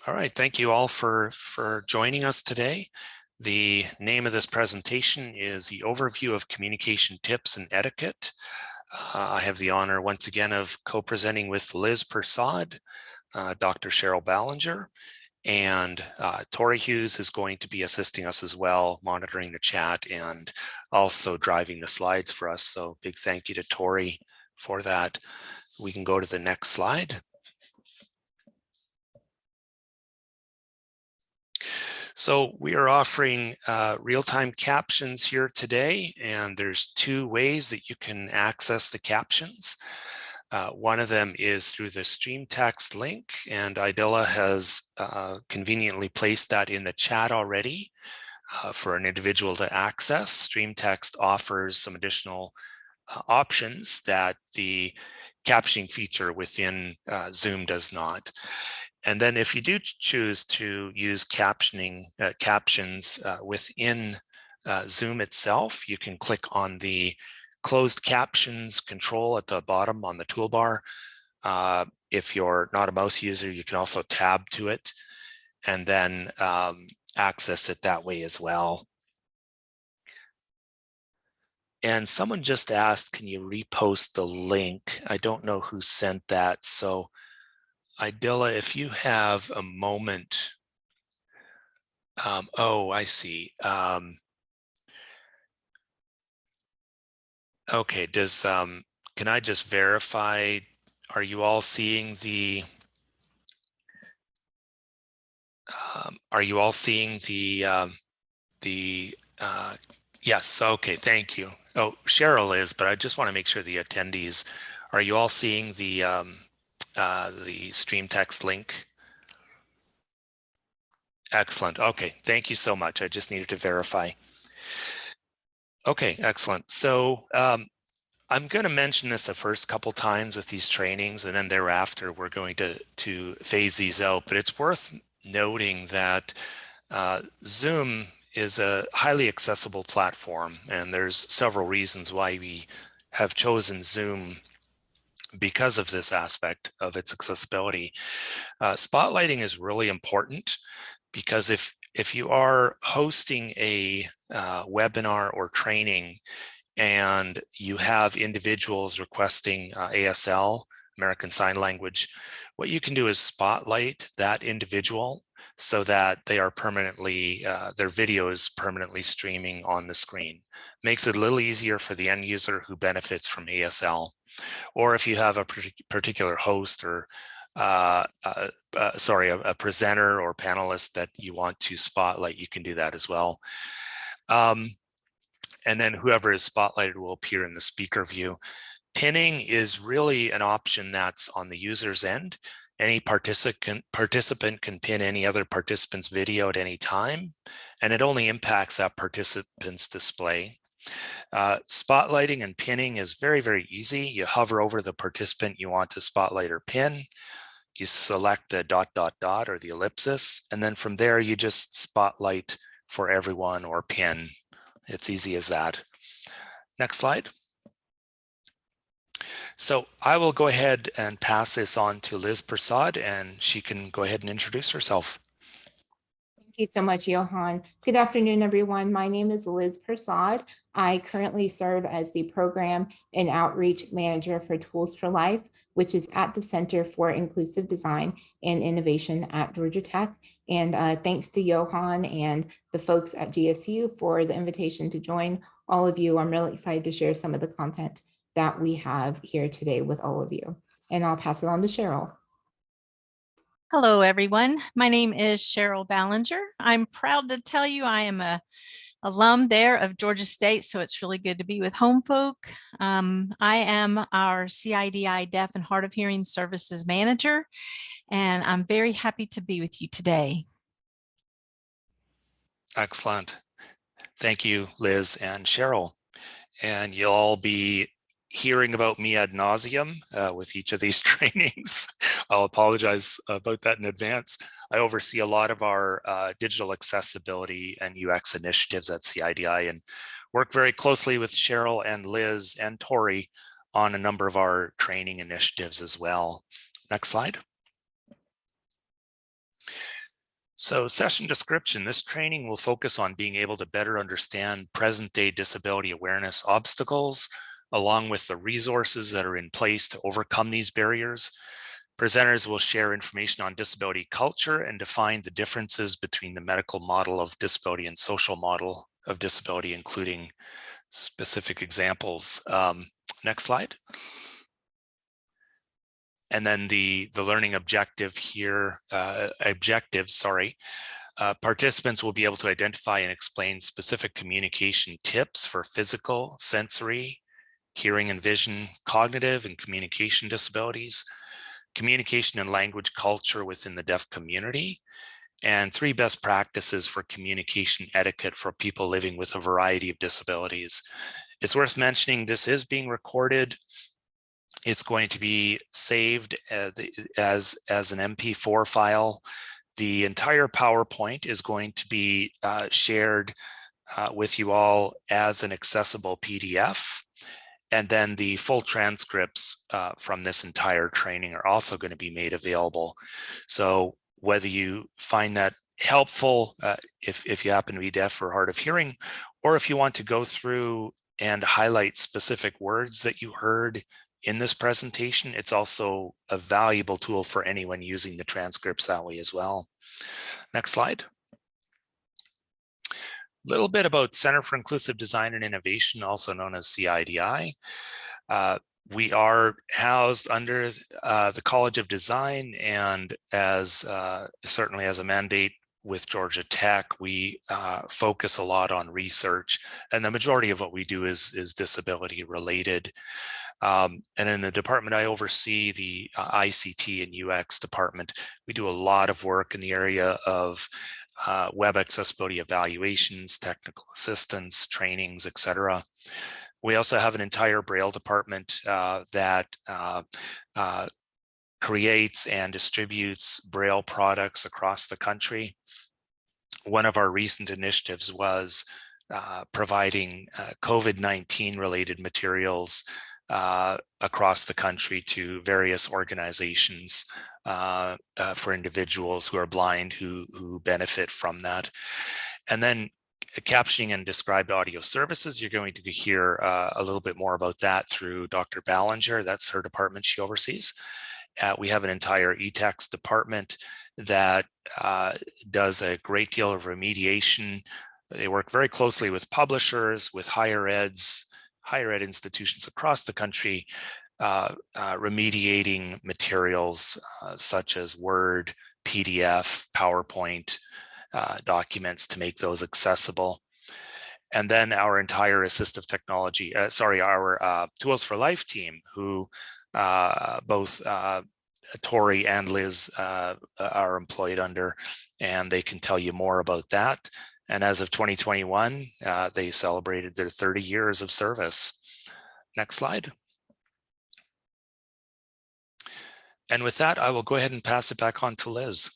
All right, thank you all for joining us today. The name of this presentation is the Overview of Communication Tips and Etiquette. I have the honor once again of co-presenting with Liz Persad, Dr. Cheryl Ballinger, and Tori Hughes is going to be assisting us as well, monitoring the chat and also driving the slides for us. So big thank you to Tori for that. We can go to the next slide. So we are offering real-time captions here today, and there's two ways that you can access the captions. One of them is through the stream text link, and Idilla has conveniently placed that in the chat already for an individual to access. Stream text offers some additional options that the captioning feature within Zoom does not. And then if you do choose to use captioning captions within Zoom itself, you can click on the closed captions control at the bottom on the toolbar. If you're not a mouse user, you can also tab to it and then access it that way as well. And someone just asked, can you repost the link? I don't know who sent that. So Idilla, if you have a moment. Oh, I see. Okay, can I just verify, are you all seeing the yes, okay, thank you. Oh, Cheryl is, but I just want to make sure the attendees, are you all seeing the stream text link? Excellent. Okay, thank you so much. I just needed to verify. Okay, excellent. So I'm going to mention this the first couple times with these trainings, and then thereafter we're going to phase these out. But it's worth noting that Zoom is a highly accessible platform, and there's several reasons why we have chosen Zoom because of this aspect of its accessibility. Spotlighting is really important because if you are hosting a webinar or training and you have individuals requesting ASL, American Sign Language, what you can do is spotlight that individual so that they are permanently, their video is permanently streaming on the screen. Makes it a little easier for the end user who benefits from ASL. Or if you have a particular host or a presenter or panelist that you want to spotlight, you can do that as well. And then whoever is spotlighted will appear in the speaker view. Pinning is really an option that's on the user's end. Any participant can pin any other participant's video at any time, and it only impacts that participant's display. Spotlighting and pinning is very, very easy. You hover over the participant you want to spotlight or pin. You select the ... or the ellipsis, and then from there you just spotlight for everyone or pin. It's easy as that. Next slide. So I will go ahead and pass this on to Liz Persad, and she can go ahead and introduce herself. Thank you so much, Johan. Good afternoon, everyone. My name is Liz Persad. I currently serve as the Program and Outreach Manager for Tools for Life, which is at the Center for Inclusive Design and Innovation at Georgia Tech. And thanks to Johan and the folks at GSU for the invitation to join all of you. I'm really excited to share some of the content that we have here today with all of you. And I'll pass it on to Cheryl. Hello, everyone. My name is Cheryl Ballinger. I'm proud to tell you I am a alum there of Georgia State, so it's really good to be with home folk. I am our CIDI Deaf and Hard of Hearing Services Manager, and I'm very happy to be with you today. Excellent. Thank you, Liz and Cheryl. And you'll all be hearing about me ad nauseum with each of these trainings. I'll apologize about that in advance. I oversee a lot of our digital accessibility and UX initiatives at CIDI and work very closely with Cheryl and Liz and Tori on a number of our training initiatives as well. Next slide. So session description, this training will focus on being able to better understand present-day disability awareness obstacles, along with the resources that are in place to overcome these barriers. Presenters will share information on disability culture and define the differences between the medical model of disability and social model of disability, including specific examples. Next slide. And then the learning objective here, participants will be able to identify and explain specific communication tips for physical, sensory, hearing and vision, cognitive and communication disabilities, communication and language culture within the deaf community, and 3 best practices for communication etiquette for people living with a variety of disabilities. It's worth mentioning this is being recorded. It's going to be saved as an MP4 file. The entire PowerPoint is going to be shared with you all as an accessible PDF. And then the full transcripts from this entire training are also going to be made available. So whether you find that helpful, if you happen to be deaf or hard of hearing, or if you want to go through and highlight specific words that you heard in this presentation, it's also a valuable tool for anyone using the transcripts that way as well. Next slide. A little bit about Center for Inclusive Design and Innovation, also known as CIDI. We are housed under the College of Design, and as certainly as a mandate with Georgia Tech, we focus a lot on research, and the majority of what we do is disability related. And in the department I oversee, the ICT and UX department, we do a lot of work in the area of web accessibility evaluations, technical assistance, trainings, etc. We also have an entire Braille department that creates and distributes Braille products across the country. One of our recent initiatives was providing COVID-19 related materials across the country to various organizations for individuals who are blind who benefit from that. And then captioning and described audio services, you're going to hear a little bit more about that through Dr. Ballinger. That's her department she oversees. We have an entire eText department that does a great deal of remediation. They work very closely with publishers, with higher ed institutions across the country, remediating materials such as Word, PDF, PowerPoint documents to make those accessible. And then our entire assistive technology, our Tools for Life team, who both Tori and Liz are employed under, and they can tell you more about that. And as of 2021, they celebrated their 30 years of service. Next slide. And with that, I will go ahead and pass it back on to Liz.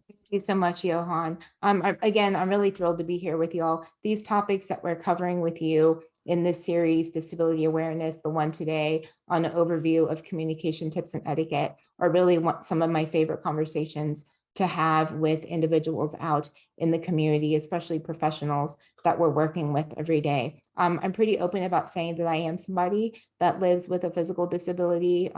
Thank you so much, Johan. Again, I'm really thrilled to be here with you all. These topics that we're covering with you in this series, Disability Awareness, the one today on an overview of communication tips and etiquette, are really some of my favorite conversations to have with individuals out in the community, especially professionals that we're working with every day. I'm pretty open about saying that I am somebody that lives with a physical disability.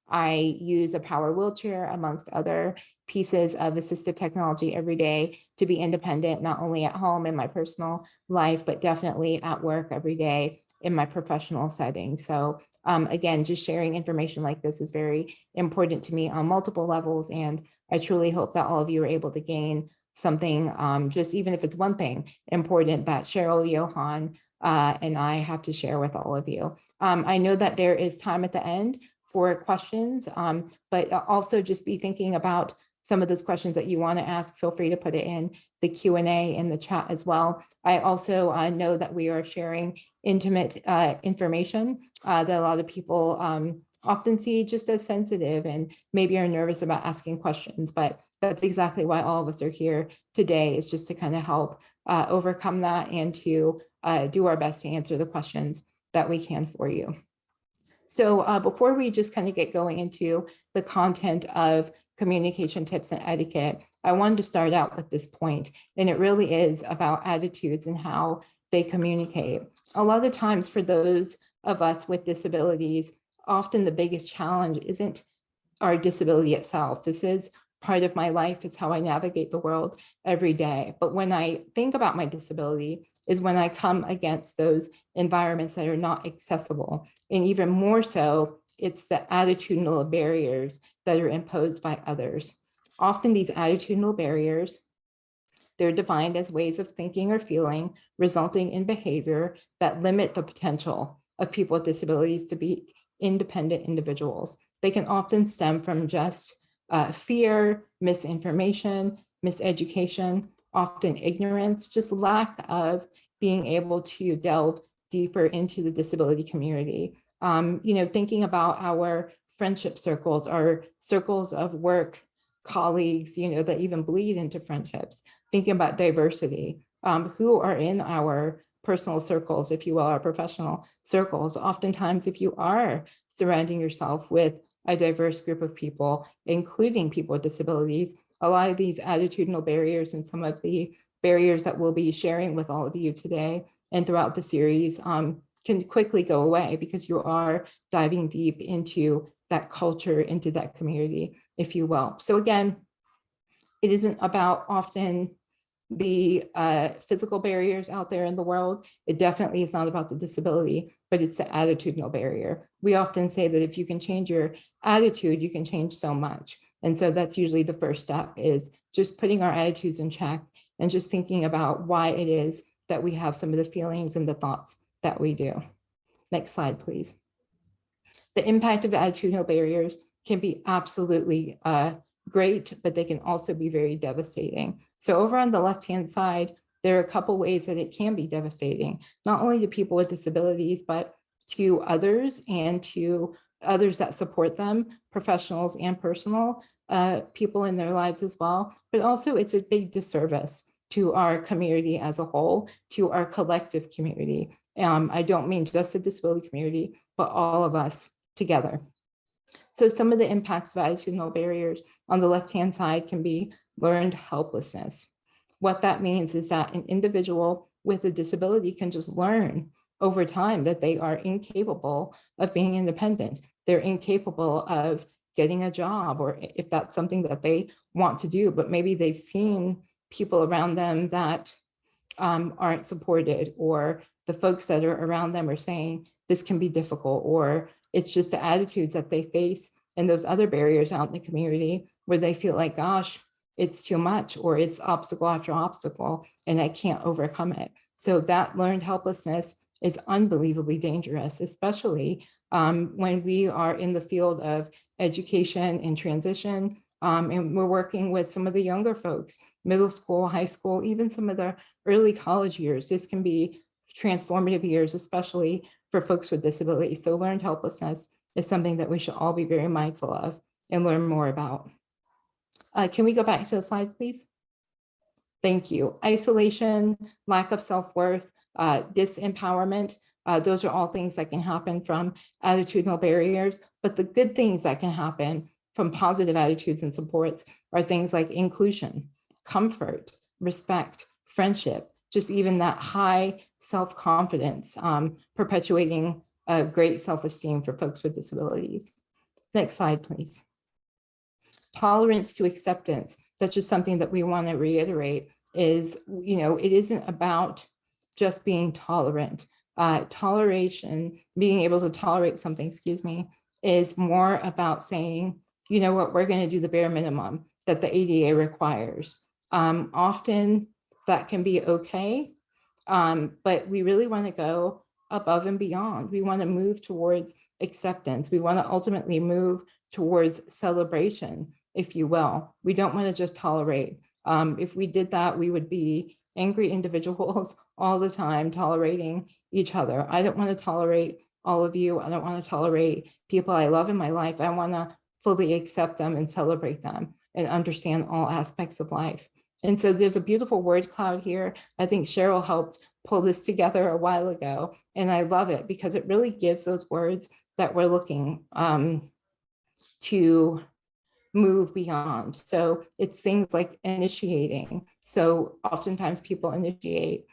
I use a power wheelchair amongst other pieces of assistive technology every day to be independent, not only at home in my personal life, but definitely at work every day in my professional setting. So again, just sharing information like this is very important to me on multiple levels. And I truly hope that all of you are able to gain something, just even if it's one thing important that Cheryl, Johan, and I have to share with all of you. I know that there is time at the end for questions, but also just be thinking about some of those questions that you want to ask. Feel free to put it in the Q&A in the chat as well. I also know that we are sharing intimate information that a lot of people often see just as sensitive and maybe are nervous about asking questions, but that's exactly why all of us are here today, is just to kind of help overcome that and to do our best to answer the questions that we can for you. So before we just kind of get going into the content of communication tips and etiquette, I wanted to start out with this point, and it really is about attitudes and how they communicate. A lot of times for those of us with disabilities, often the biggest challenge isn't our disability itself. This is part of my life. It's how I navigate the world every day. But when I think about my disability is when I come against those environments that are not accessible. And even more so, it's the attitudinal barriers that are imposed by others. Often these attitudinal barriers, they're defined as ways of thinking or feeling, resulting in behavior that limit the potential of people with disabilities to be independent individuals. They can often stem from just fear, misinformation, miseducation, often ignorance, just lack of being able to delve deeper into the disability community. Thinking about our friendship circles, our circles of work, colleagues, that even bleed into friendships. Thinking about diversity, who are in our personal circles, if you will, our professional circles. Oftentimes, if you are surrounding yourself with a diverse group of people, including people with disabilities, a lot of these attitudinal barriers and some of the barriers that we'll be sharing with all of you today and throughout the series can quickly go away because you are diving deep into that culture, into that community, if you will. So again, it isn't about often the physical barriers out there in the world. It definitely is not about the disability, but it's the attitudinal barrier. We often say that if you can change your attitude, you can change so much. And so that's usually the first step, is just putting our attitudes in check and just thinking about why it is that we have some of the feelings and the thoughts that we do. Next slide, please. The impact of attitudinal barriers can be absolutely great, but they can also be very devastating. So over on the left-hand side, there are a couple ways that it can be devastating, not only to people with disabilities, but to others and to others that support them, professionals and personal people in their lives as well. But also it's a big disservice to our community as a whole, to our collective community. I don't mean just the disability community, but all of us together. So some of the impacts of attitudinal barriers on the left-hand side can be learned helplessness. What that means is that an individual with a disability can just learn over time that they are incapable of being independent. They're incapable of getting a job, or if that's something that they want to do, but maybe they've seen people around them that aren't supported, or the folks that are around them are saying this can be difficult, or it's just the attitudes that they face and those other barriers out in the community where they feel like, gosh, it's too much, or it's obstacle after obstacle and I can't overcome it. So that learned helplessness is unbelievably dangerous, especially when we are in the field of education and transition. And we're working with some of the younger folks, middle school, high school, even some of the early college years. This can be transformative years, especially for folks with disabilities. So learned helplessness is something that we should all be very mindful of and learn more about. Can we go back to the slide, please? Thank you. Isolation, lack of self-worth, disempowerment, those are all things that can happen from attitudinal barriers, but the good things that can happen from positive attitudes and supports are things like inclusion, comfort, respect, friendship, just even that high self-confidence, perpetuating a great self-esteem for folks with disabilities. Next slide, please. Tolerance to acceptance. That's just something that we want to reiterate is, it isn't about just being tolerant. Toleration, being able to tolerate something, is more about saying, you know what, we're going to do the bare minimum that the ADA requires. Often that can be okay, but we really want to go above and beyond. We want to move towards acceptance. We want to ultimately move towards celebration, if you will. We don't want to just tolerate. If we did that, we would be angry individuals all the time, tolerating each other. I don't want to tolerate all of you. I don't want to tolerate people I love in my life. I want to fully accept them and celebrate them and understand all aspects of life. And so there's a beautiful word cloud here. I think Cheryl helped pull this together a while ago, and I love it because it really gives those words that we're looking to move beyond. So it's things like initiating. So oftentimes people initiate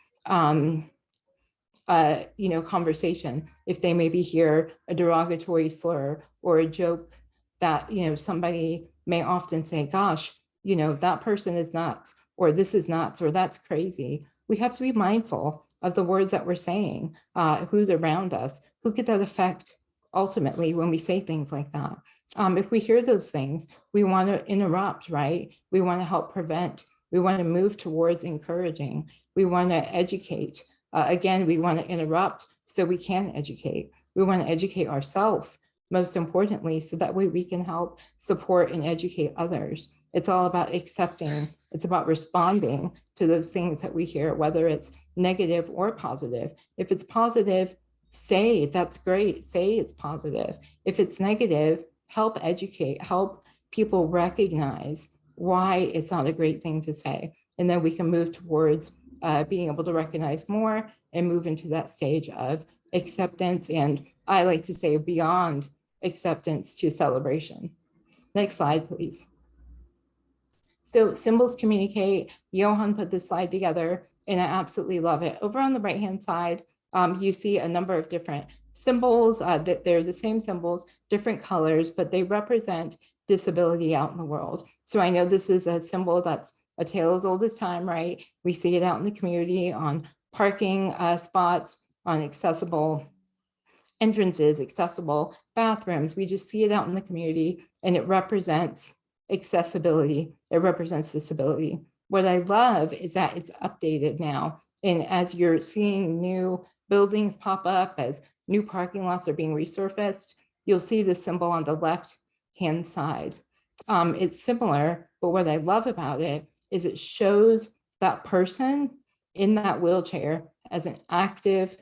conversation if they maybe hear a derogatory slur or a joke that, somebody may often say, gosh, that person is nuts, or this is nuts, or that's crazy. We have to be mindful of the words that we're saying, who's around us, who could that affect ultimately when we say things like that. If we hear those things, we want to interrupt, right? We want to help prevent. We want to move towards encouraging. We want to educate. Again, we want to interrupt so we can educate. We want to educate ourselves, most importantly, so that way we can help support and educate others. It's all about accepting. It's about responding to those things that we hear, whether it's negative or positive. If it's positive, say that's great. Say it's positive. If it's negative, help educate, help people recognize why it's not a great thing to say. And then we can move towards being able to recognize more and move into that stage of acceptance. And I like to say beyond acceptance to celebration. Next slide, please. So symbols communicate. Johan put this slide together and I absolutely love it. Over on the right-hand side, you see a number of different symbols that they're the same symbols, different colors, but they represent disability out in the world. So I know this is a symbol that's a tale as old as time, right? We see it out in the community on parking spots, on accessible entrances, accessible bathrooms. We just see it out in the community and it represents accessibility. It represents disability. What I love is that it's updated now. And as you're seeing new buildings pop up, as new parking lots are being resurfaced, you'll see the symbol on the left-hand side. It's similar, but what I love about it is it shows that person in that wheelchair as an active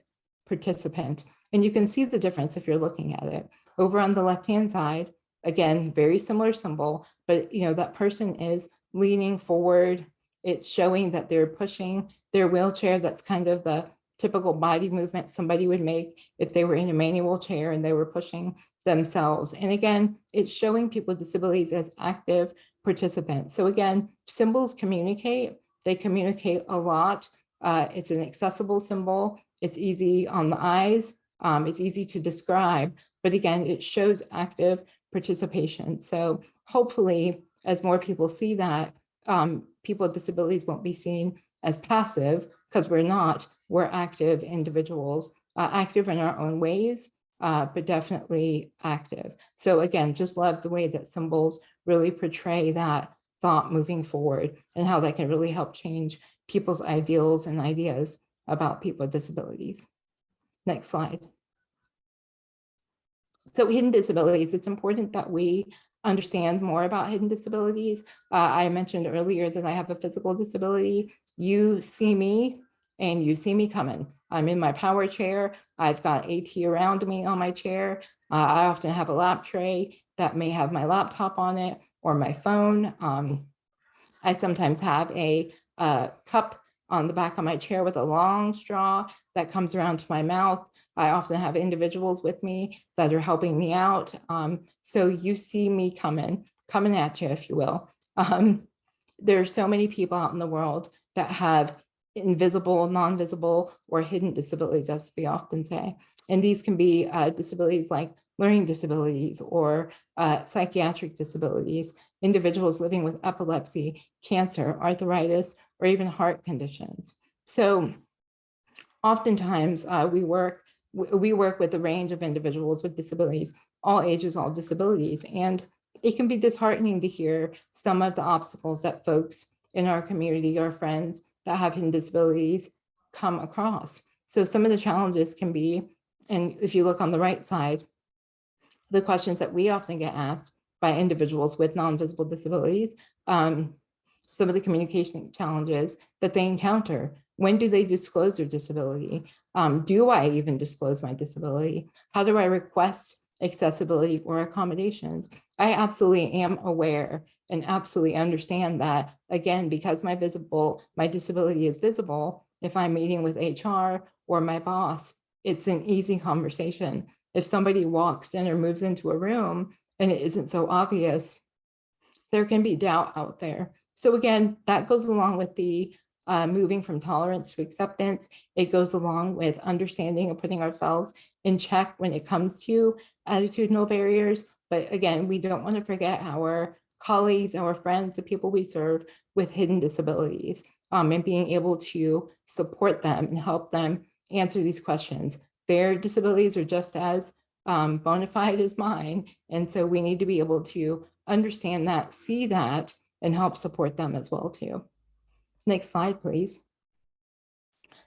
participant. And you can see the difference if you're looking at it. Over on the left-hand side, again, very similar symbol, but that person is leaning forward. It's showing that they're pushing their wheelchair. That's kind of the typical body movement somebody would make if they were in a manual chair and they were pushing themselves. And again, it's showing people with disabilities as active participants. So again, symbols communicate. They communicate a lot. It's an accessible symbol. It's easy on the eyes. It's easy to describe, but again, it shows active participation. So hopefully, as more people see that, people with disabilities won't be seen as passive, because we're not. We're active individuals, active in our own ways, but definitely active. So again, just love the way that symbols really portray that thought moving forward and how that can really help change people's ideals and ideas about people with disabilities. Next slide. So hidden disabilities, it's important that we understand more about hidden disabilities. I mentioned earlier that I have a physical disability. You see me and you see me coming. I'm in my power chair. I've got AT around me on my chair. I often have a lap tray that may have my laptop on it or my phone. I sometimes have a cup on the back of my chair with a long straw that comes around to my mouth. I often have individuals with me that are helping me out. So you see me coming at you, if you will. There are so many people out in the world that have invisible, non-visible, or hidden disabilities, as we often say. And these can be disabilities like learning disabilities or psychiatric disabilities, individuals living with epilepsy, cancer, arthritis, or even heart conditions. So oftentimes we work with a range of individuals with disabilities, all ages, all disabilities. And it can be disheartening to hear some of the obstacles that folks in our community, our friends that have hidden disabilities, come across. So some of the challenges can be, and if you look on the right side, the questions that we often get asked by individuals with non-visible disabilities, some of the communication challenges that they encounter. When do they disclose their disability? Do I even disclose my disability? How do I request accessibility or accommodations? I absolutely am aware and absolutely understand that, again, because my disability is visible, If I'm meeting with HR or my boss, it's an easy conversation. If somebody walks in or moves into a room and it isn't so obvious, there can be doubt out there. So again, that goes along with the moving from tolerance to acceptance. It goes along with understanding and putting ourselves in check when it comes to attitudinal barriers. But again, we don't want to forget our colleagues, our friends, the people we serve with hidden disabilities, and being able to support them and help them answer these questions. Their disabilities are just as bona fide as mine. And so we need to be able to understand that, see that, and help support them as well too. Next slide, please.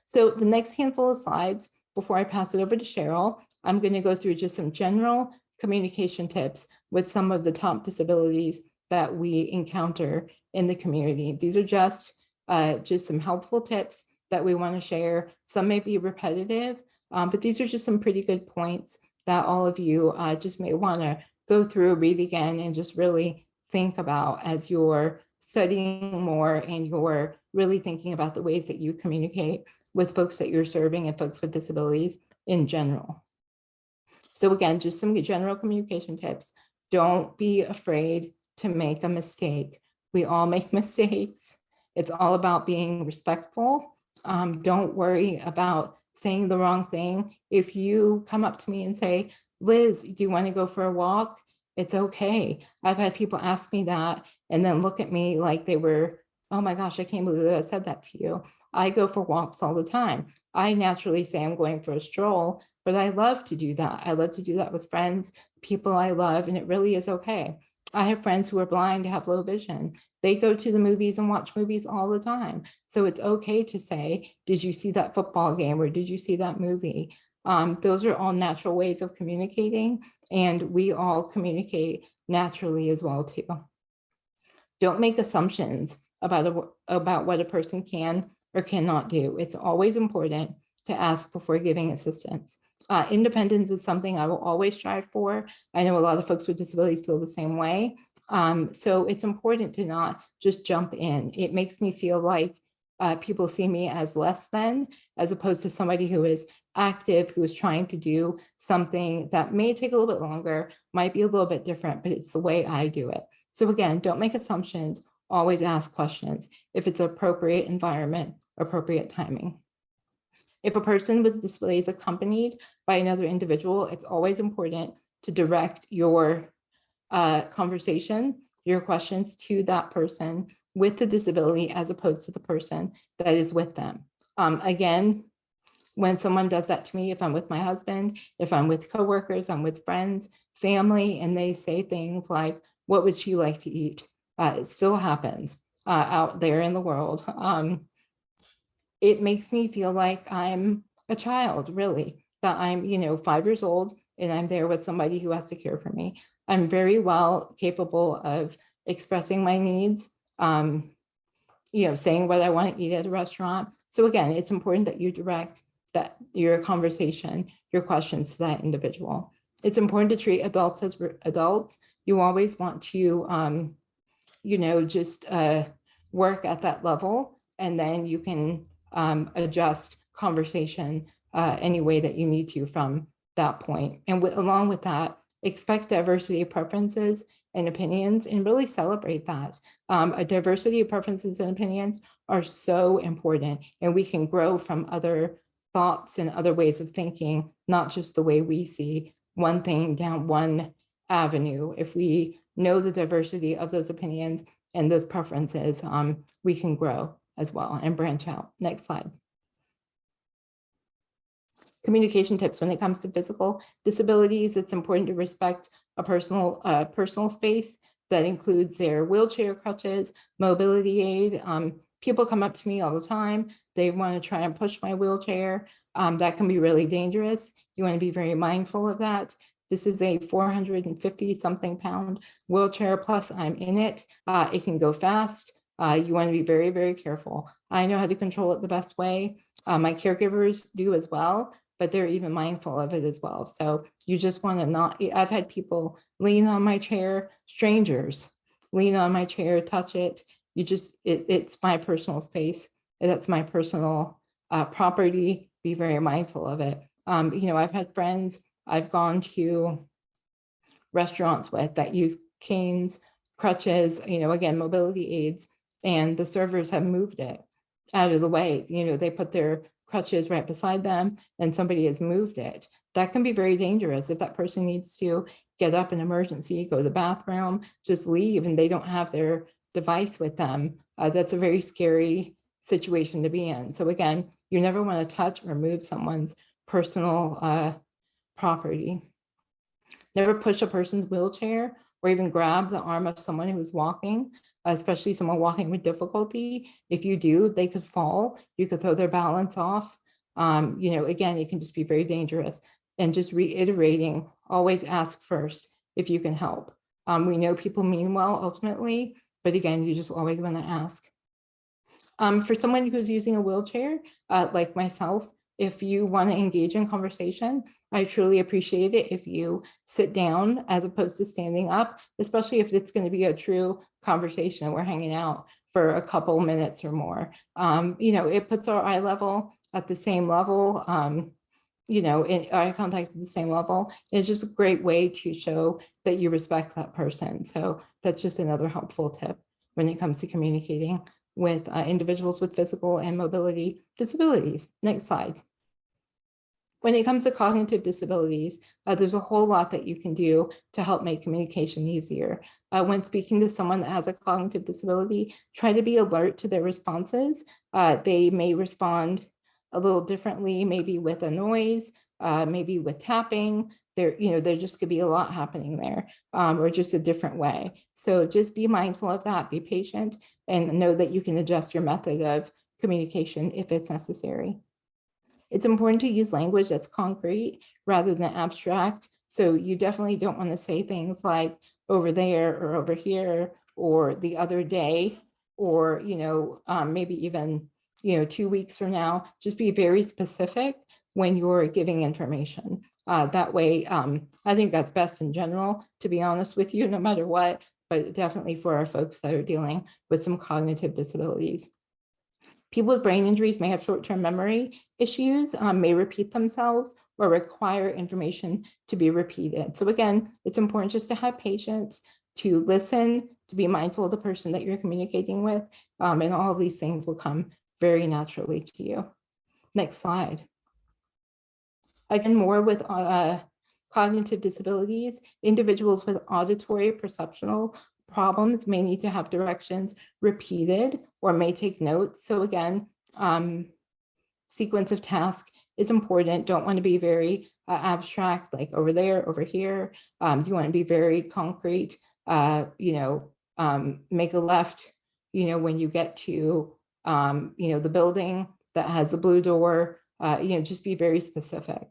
So the next handful of slides, before I pass it over to Cheryl, I'm going to go through just some general communication tips with some of the top disabilities that we encounter in the community. These are just some helpful tips that we want to share. Some may be repetitive, but these are just some pretty good points that all of you just may want to go through, read again, and just really think about as you're studying more and you're really thinking about the ways that you communicate with folks that you're serving and folks with disabilities in general. So again, just some general communication tips. Don't be afraid to make a mistake. We all make mistakes. It's all about being respectful. Don't worry about saying the wrong thing. If you come up to me and say, Liz, do you want to go for a walk? It's okay. I've had people ask me that and then look at me like they were, oh my gosh, I can't believe I said that to you. I go for walks all the time. I naturally say I'm going for a stroll, but I love to do that. I love to do that with friends, people I love, and it really is okay. I have friends who are blind, have low vision. They go to the movies and watch movies all the time. So it's okay to say, did you see that football game or did you see that movie? Those are all natural ways of communicating, and we all communicate naturally as well too. Don't make assumptions about what a person can or cannot do. It's always important to ask before giving assistance. Independence is something I will always strive for. I know a lot of folks with disabilities feel the same way. So it's important to not just jump in. It makes me feel like people see me as less than, as opposed to somebody who is active, who is trying to do something that may take a little bit longer, might be a little bit different, but it's the way I do it. So again, don't make assumptions, always ask questions if it's appropriate environment, appropriate timing. If a person with a disability is accompanied by another individual, it's always important to direct your conversation, your questions to that person with the disability as opposed to the person that is with them. Again, when someone does that to me, if I'm with my husband, if I'm with coworkers, I'm with friends, family, and they say things like, what would she like to eat? It still happens out there in the world. It makes me feel like I'm a child, really, that I'm 5 years old and I'm there with somebody who has to care for me. I'm very well capable of expressing my needs, saying what I want to eat at a restaurant. So again, it's important that you direct your conversation, your questions to that individual. It's important to treat adults as adults. You always want to, just work at that level, and then you can adjust conversation any way that you need to from that point. And along with that, expect diversity of preferences and opinions and really celebrate that. A diversity of preferences and opinions are so important, and we can grow from other thoughts and other ways of thinking, not just the way we see one thing down one avenue. If we know the diversity of those opinions and those preferences, we can grow as well and branch out. Next slide. Communication tips when it comes to physical disabilities. It's important to respect a personal space that includes their wheelchair, crutches, mobility aid. People come up to me all the time. They want to try and push my wheelchair. That can be really dangerous. You want to be very mindful of that. This is a 450 something pound wheelchair, plus I'm in it. It can go fast. You want to be very, very careful. I know how to control it the best way. My caregivers do as well, but they're even mindful of it as well. So you just want to not, I've had people lean on my chair, strangers lean on my chair, touch it. It's my personal space. That's my personal property, be very mindful of it. I've had friends I've gone to restaurants with that use canes, crutches, again, mobility aids, and the servers have moved it out of the way. They put their crutches right beside them and somebody has moved it. That can be very dangerous. If that person needs to get up in emergency, go to the bathroom, just leave, and they don't have their device with them, that's a very scary situation to be in. So again, you never want to touch or move someone's personal property. Never push a person's wheelchair or even grab the arm of someone who's walking, especially someone walking with difficulty. If you do, they could fall. You could throw their balance off. Again, it can just be very dangerous. And just reiterating, always ask first if you can help. We know people mean well ultimately, but again, you just always want to ask. For someone who's using a wheelchair, like myself, if you want to engage in conversation, I truly appreciate it if you sit down as opposed to standing up, especially if it's going to be a true conversation. We're hanging out for a couple minutes or more. It puts our eye level at the same level, in eye contact at the same level. It's just a great way to show that you respect that person. So that's just another helpful tip when it comes to communicating with individuals with physical and mobility disabilities. Next slide. When it comes to cognitive disabilities, there's a whole lot that you can do to help make communication easier. When speaking to someone that has a cognitive disability, try to be alert to their responses. They may respond a little differently, maybe with a noise, maybe with tapping. There just could be a lot happening there, or just a different way. So just be mindful of that, be patient, and know that you can adjust your method of communication if it's necessary. It's important to use language that's concrete rather than abstract. So you definitely don't want to say things like over there or over here or the other day, or maybe even 2 weeks from now. Just be very specific when you're giving information. That way, I think that's best in general, to be honest with you, no matter what, but definitely for our folks that are dealing with some cognitive disabilities. People with brain injuries may have short-term memory issues, may repeat themselves or require information to be repeated. So again, it's important just to have patience, to listen, to be mindful of the person that you're communicating with, and all of these things will come very naturally to you. Next slide. Again, more with cognitive disabilities, individuals with auditory perceptual problems may need to have directions repeated or may take notes. So again, sequence of tasks is important. Don't want to be very abstract, like over there, over here. You want to be very concrete. Make a left, when you get to, the building that has the blue door. Just be very specific.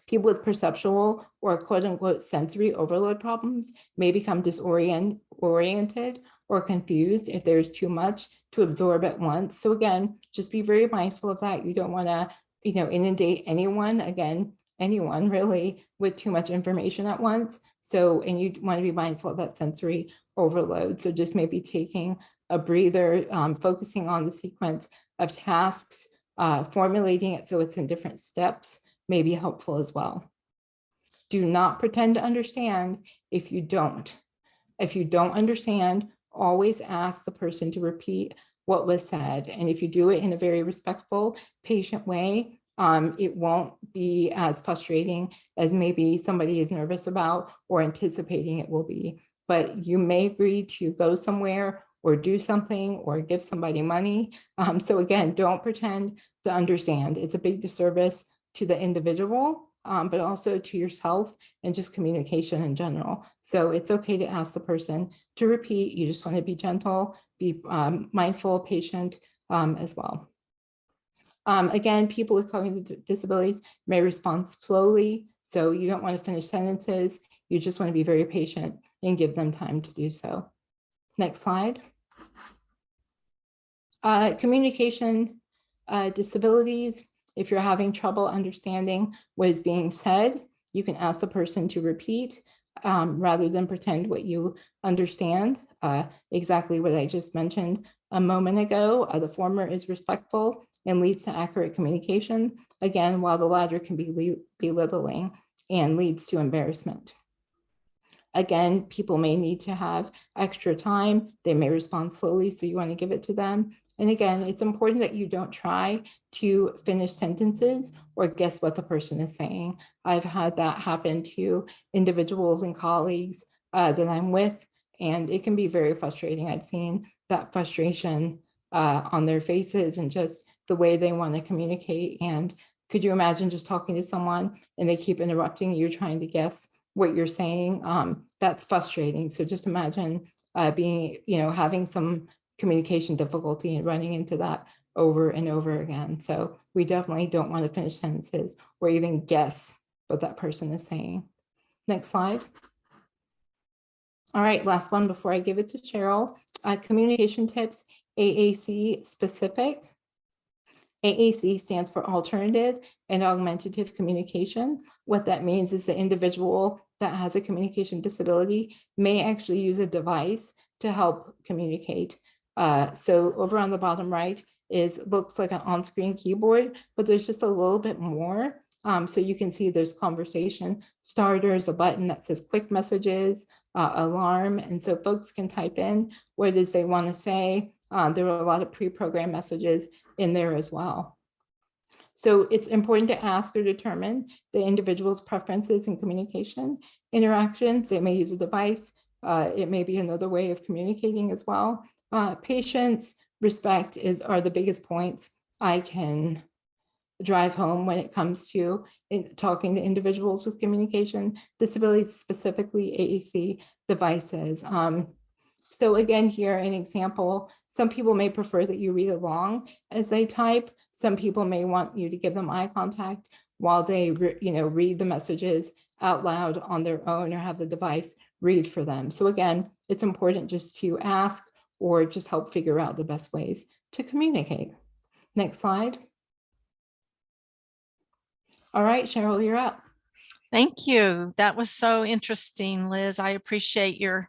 People with perceptual or quote unquote sensory overload problems may become disoriented or confused if there's too much to absorb at once. So again, just be very mindful of that. You don't want to, inundate anyone really with too much information at once. So, and you want to be mindful of that sensory overload. So just maybe taking a breather, focusing on the sequence of tasks, formulating it so it's in different steps may be helpful as well. Do not pretend to understand if you don't. If you don't understand, always ask the person to repeat what was said. And if you do it in a very respectful, patient way, it won't be as frustrating as maybe somebody is nervous about or anticipating it will be. But you may agree to go somewhere or do something or give somebody money. So again, don't pretend to understand. It's a big disservice to the individual, but also to yourself and just communication in general. So it's okay to ask the person to repeat. You just want to be gentle, be mindful, patient as well. Again, people with cognitive disabilities may respond slowly. So you don't want to finish sentences. You just want to be very patient and give them time to do so. Next slide. Communication disabilities. If you're having trouble understanding what is being said, you can ask the person to repeat rather than pretend what you understand. Exactly what I just mentioned a moment ago. The former is respectful and leads to accurate communication. Again, while the latter can be belittling and leads to embarrassment. Again, people may need to have extra time. They may respond slowly, so you want to give it to them. And again, it's important that you don't try to finish sentences or guess what the person is saying. I've had that happen to individuals and colleagues that I'm with, and it can be very frustrating. I've seen that frustration on their faces and just the way they want to communicate. And could you imagine just talking to someone and they keep interrupting you, trying to guess what you're saying? That's frustrating. So just imagine having some communication difficulty and running into that over and over again. So we definitely don't want to finish sentences or even guess what that person is saying. Next slide. All right, last one before I give it to Cheryl. Communication tips, AAC specific. AAC stands for alternative and augmentative communication. What that means is the individual that has a communication disability may actually use a device to help communicate. So over on the bottom right looks like an on-screen keyboard, but there's just a little bit more. So you can see there's conversation starters, a button that says quick messages, alarm. And so folks can type in what it is they want to say. There are a lot of pre-programmed messages in there as well. So it's important to ask or determine the individual's preferences in communication interactions. They may use a device. It may be another way of communicating as well. Patience, respect are the biggest points I can drive home when it comes to talking to individuals with communication disabilities, specifically AAC devices. So again, here an example, some people may prefer that you read along as they type. Some people may want you to give them eye contact while they read the messages out loud on their own or have the device read for them. So again, it's important just to ask or just help figure out the best ways to communicate. Next slide. All right, Cheryl, you're up. Thank you. That was so interesting, Liz. I appreciate your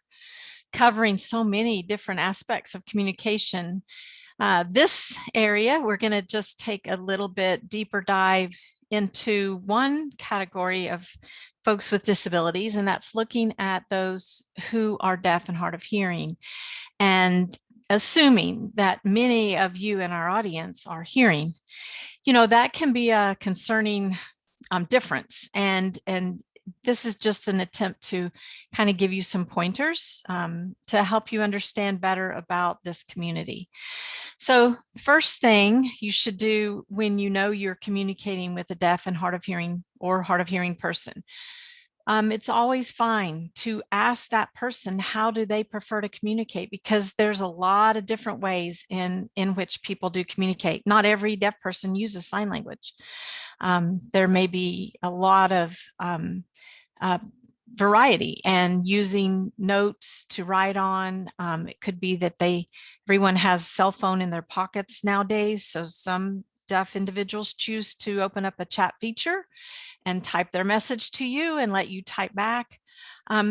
covering so many different aspects of communication. This area, we're going to just take a little bit deeper dive into one category of folks with disabilities, and that's looking at those who are deaf and hard of hearing. And assuming that many of you in our audience are hearing, that can be a concerning difference. And this is just an attempt to kind of give you some pointers to help you understand better about this community. So first thing you should do when you know you're communicating with a deaf and hard of hearing or hard of hearing person, it's always fine to ask that person, how do they prefer to communicate? Because there's a lot of different ways in which people do communicate. Not every deaf person uses sign language. There may be a lot of variety and using notes to write on. It could be that everyone has a cell phone in their pockets nowadays. So some deaf individuals choose to open up a chat feature and type their message to you and let you type back.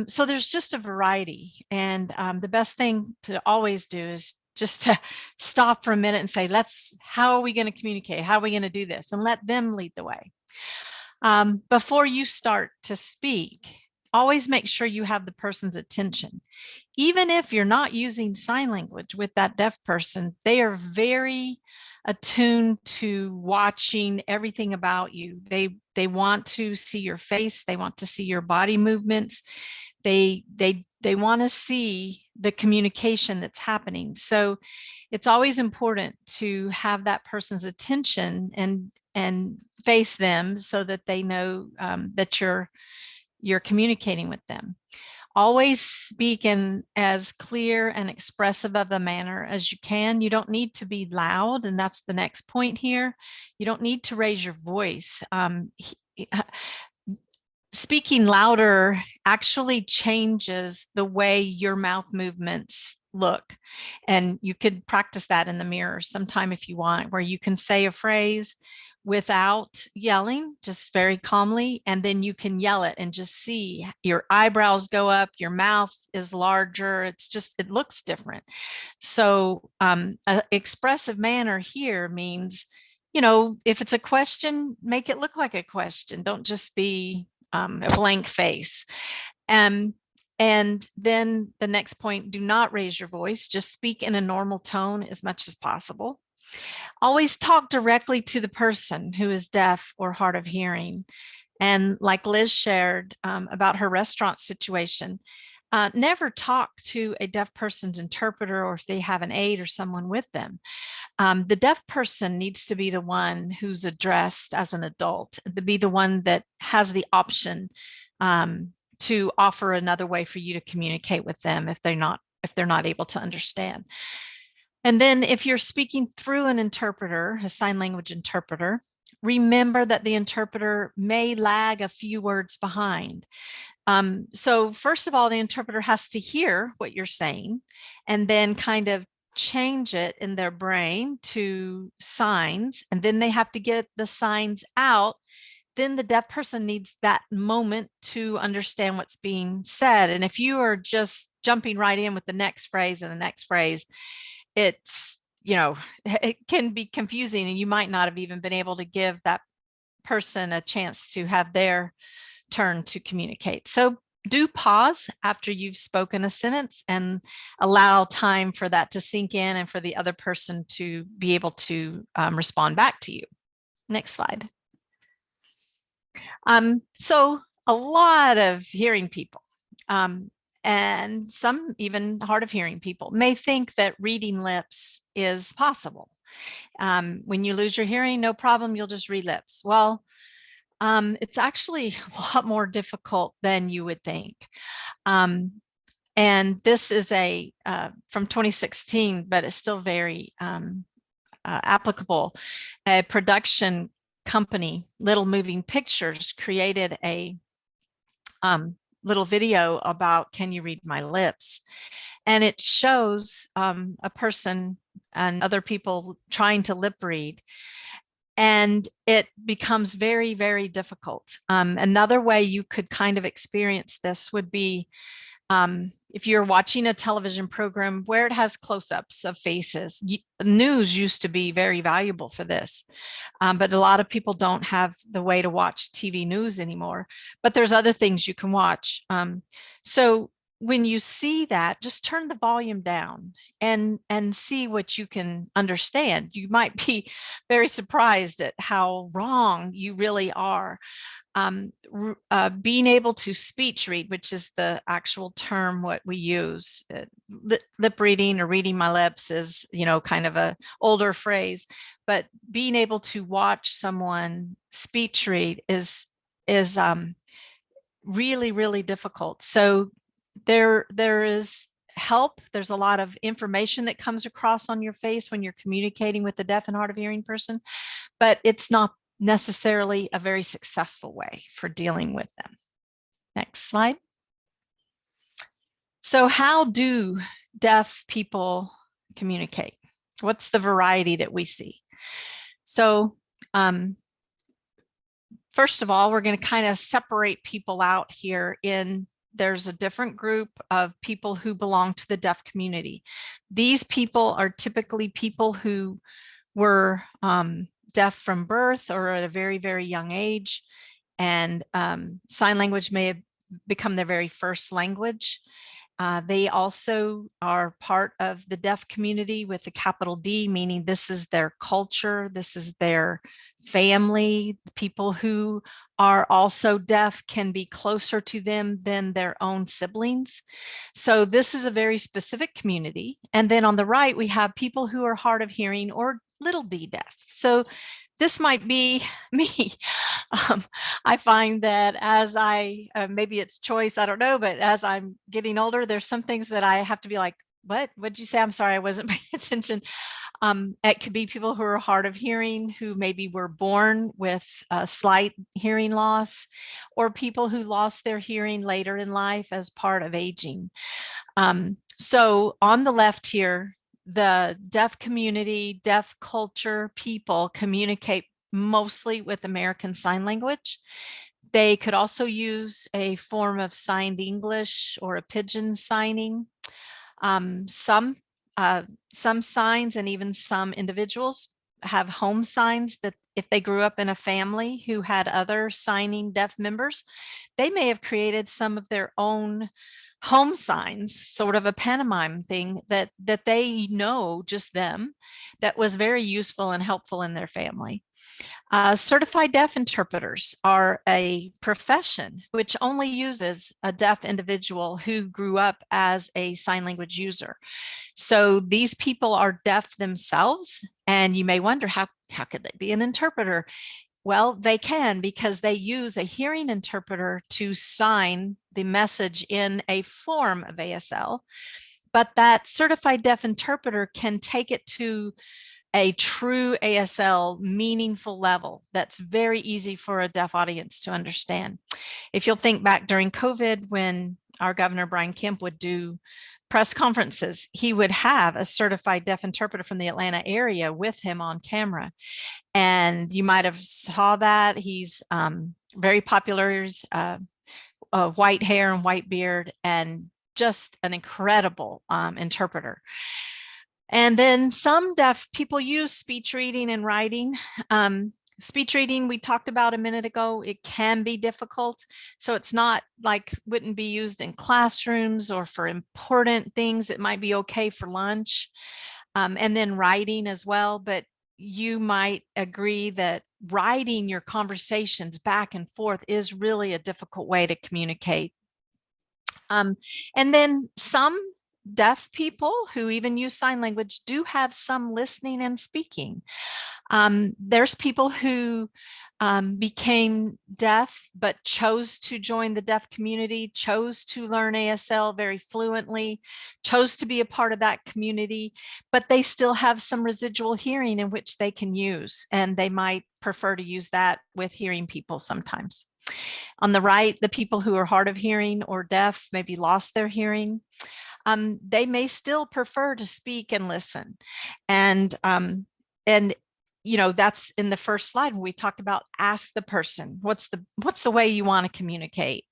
So there's just a variety. And the best thing to always do is just to stop for a minute and say, how are we going to communicate? How are we going to do this? And let them lead the way. Before you start to speak, always make sure you have the person's attention. Even if you're not using sign language with that deaf person, they are very attuned to watching everything about you. They want to see your face. They want to see your body movements. They want to see the communication that's happening. So it's always important to have that person's attention and face them so that they know that you're communicating with them. Always speak in as clear and expressive of a manner as you can. You don't need to be loud, and that's the next point here. You don't need to raise your voice. Speaking louder actually changes the way your mouth movements look. And you could practice that in the mirror sometime if you want, where you can say a phrase without yelling, just very calmly, and then you can yell it and just see your eyebrows go up, your mouth is larger, it looks different. So an expressive manner here means you know, if it's a question, make it look like a question. Don't just be a blank face. And then the next point, do not raise your voice. Just speak in a normal tone as much as possible. Always talk directly to the person who is deaf or hard of hearing. And like Liz shared about her restaurant situation, never talk to a deaf person's interpreter or if they have an aide or someone with them. The deaf person needs to be the one who's addressed as an adult, to be the one that has the option to offer another way for you to communicate with them if they're not able to understand. And then if you're speaking through an interpreter, a sign language interpreter, remember that the interpreter may lag a few words behind. So first of all, the interpreter has to hear what you're saying and then kind of change it in their brain to signs, and then they have to get the signs out. Then the deaf person needs that moment to understand what's being said. And if you are just jumping right in with the next phrase and the next phrase, it's, you know, it can be confusing and you might not have even been able to give that person a chance to have their turn to communicate. So do pause after you've spoken a sentence and allow time for that to sink in and for the other person to be able to respond back to you. Next slide. So a lot of hearing people and some even hard of hearing people may think that reading lips is possible. When you lose your hearing, no problem, you'll just read lips. Well, it's actually a lot more difficult than you would think. And this is from 2016, but it's still very applicable. A production company, Little Moving Pictures, created a little video about Can You Read My Lips? And it shows a person and other people trying to lip read. And it becomes very, very difficult. Another way you could kind of experience this would be if you're watching a television program where it has close-ups of faces. News used to be very valuable for this, but a lot of people don't have the way to watch TV news anymore. But there's other things you can watch. So when you see that, just turn the volume down and see what you can understand. You might be very surprised at how wrong you really are. Being able to speech read, which is the actual term what we use. Lip reading or reading my lips is, you know, kind of a older phrase, but being able to watch someone speech read is really, really difficult. So there is help. There's a lot of information that comes across on your face when you're communicating with a deaf and hard of hearing person, but it's not necessarily a very successful way for dealing with them. Next slide. So how do deaf people communicate? What's the variety that we see? So first of all, we're going to kind of separate people out here there's a different group of people who belong to the deaf community. These people are typically people who were deaf from birth or at a very, very young age, and sign language may have become their very first language. They also are part of the deaf community with a capital D, meaning this is their culture, this is their family. People who are also deaf can be closer to them than their own siblings. So this is a very specific community. And then on the right, we have people who are hard of hearing or little d deaf. So this might be me. I find that as maybe it's choice, I don't know, but as I'm getting older, there's some things that I have to be like, what'd you say? I'm sorry, I wasn't paying attention. It could be people who are hard of hearing, who maybe were born with a slight hearing loss, or people who lost their hearing later in life as part of aging. So on the left here, the deaf community, deaf culture people communicate mostly with American Sign Language. They could also use a form of signed English or a pidgin signing. Some signs and even some individuals have home signs that if they grew up in a family who had other signing deaf members, they may have created some of their own home signs, sort of a pantomime thing that they know, just them, that was very useful and helpful in their family. Certified deaf interpreters are a profession which only uses a deaf individual who grew up as a sign language user. So these people are deaf themselves, and you may wonder, how could they be an interpreter? Well, they can, because they use a hearing interpreter to sign the message in a form of ASL, but that certified deaf interpreter can take it to a true ASL meaningful level that's very easy for a deaf audience to understand. If you'll think back during COVID, when our Governor Brian Kemp would do press conferences, he would have a certified deaf interpreter from the Atlanta area with him on camera. And you might have saw that. He's very popular. He's white hair and white beard, and just an incredible interpreter. And then some deaf people use speech reading and writing. Speech reading, we talked about a minute ago, it can be difficult. So it's not like wouldn't be used in classrooms or for important things. It might be okay for lunch. And then writing as well. But you might agree that writing your conversations back and forth is really a difficult way to communicate. And then some deaf people who even use sign language do have some listening and speaking. There's people who became deaf but chose to join the deaf community, chose to learn ASL very fluently, chose to be a part of that community, but they still have some residual hearing in which they can use, and they might prefer to use that with hearing people sometimes. On the right, the people who are hard of hearing or deaf, maybe lost their hearing. They may still prefer to speak and listen. And you know, that's in the first slide when we talked about ask the person, what's the way you want to communicate?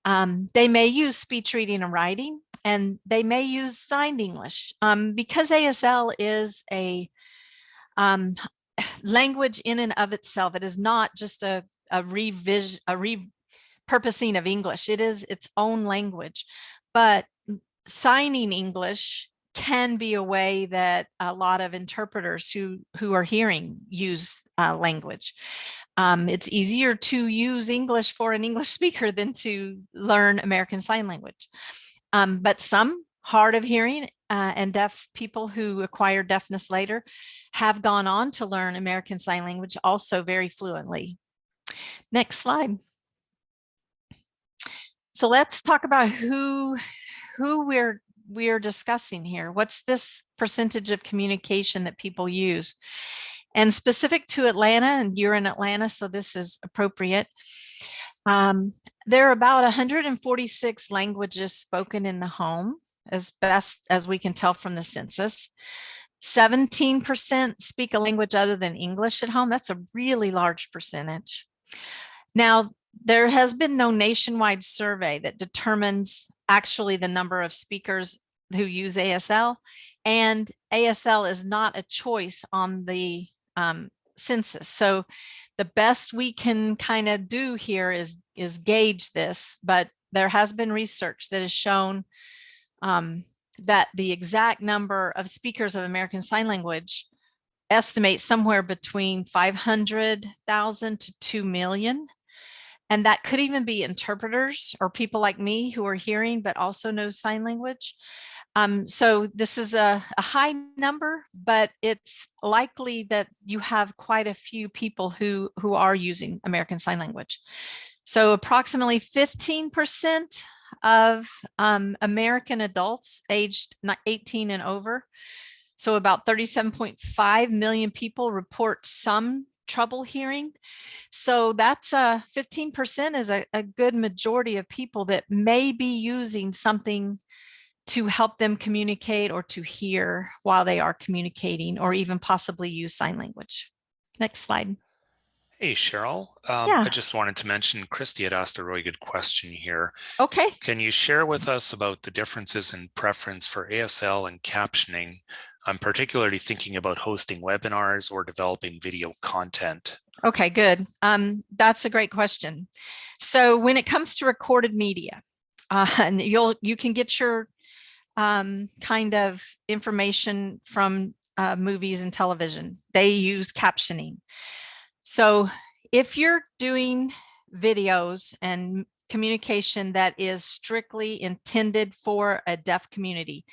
They may use speech reading and writing, and they may use signed English. Because ASL is a language in and of itself. It is not just a repurposing of English. It is its own language, but signing English can be a way that a lot of interpreters who are hearing use language. It's easier to use English for an English speaker than to learn American Sign Language. But some hard of hearing and deaf people who acquire deafness later have gone on to learn American Sign Language also very fluently. Next slide. So let's talk about who we're discussing here. What's this percentage of communication that people use? And specific to Atlanta, and you're in Atlanta, so this is appropriate. There are about 146 languages spoken in the home, as best as we can tell from the census. 17% speak a language other than English at home. That's a really large percentage. Now, there has been no nationwide survey that determines actually the number of speakers who use ASL, and ASL is not a choice on the census. So the best we can kind of do here is gauge this, but there has been research that has shown that the exact number of speakers of American Sign Language estimate somewhere between 500,000 to 2 million. And that could even be interpreters or people like me who are hearing but also know sign language. So this is a high number, but it's likely that you have quite a few people who are using American Sign Language. So approximately 15% of American adults aged 18 and over, so about 37.5 million people report some trouble hearing. So that's 15% is a good majority of people that may be using something to help them communicate or to hear while they are communicating, or even possibly use sign language. Next slide. Hey, Cheryl. Yeah. I just wanted to mention Christy had asked a really good question here. Okay. Can you share with us about the differences in preference for ASL and captioning I'm particularly thinking about hosting webinars or developing video content. Okay, good. That's a great question. So when it comes to recorded media, and you can get your kind of information from movies and television. They use captioning. So if you're doing videos and communication that is strictly intended for a deaf community,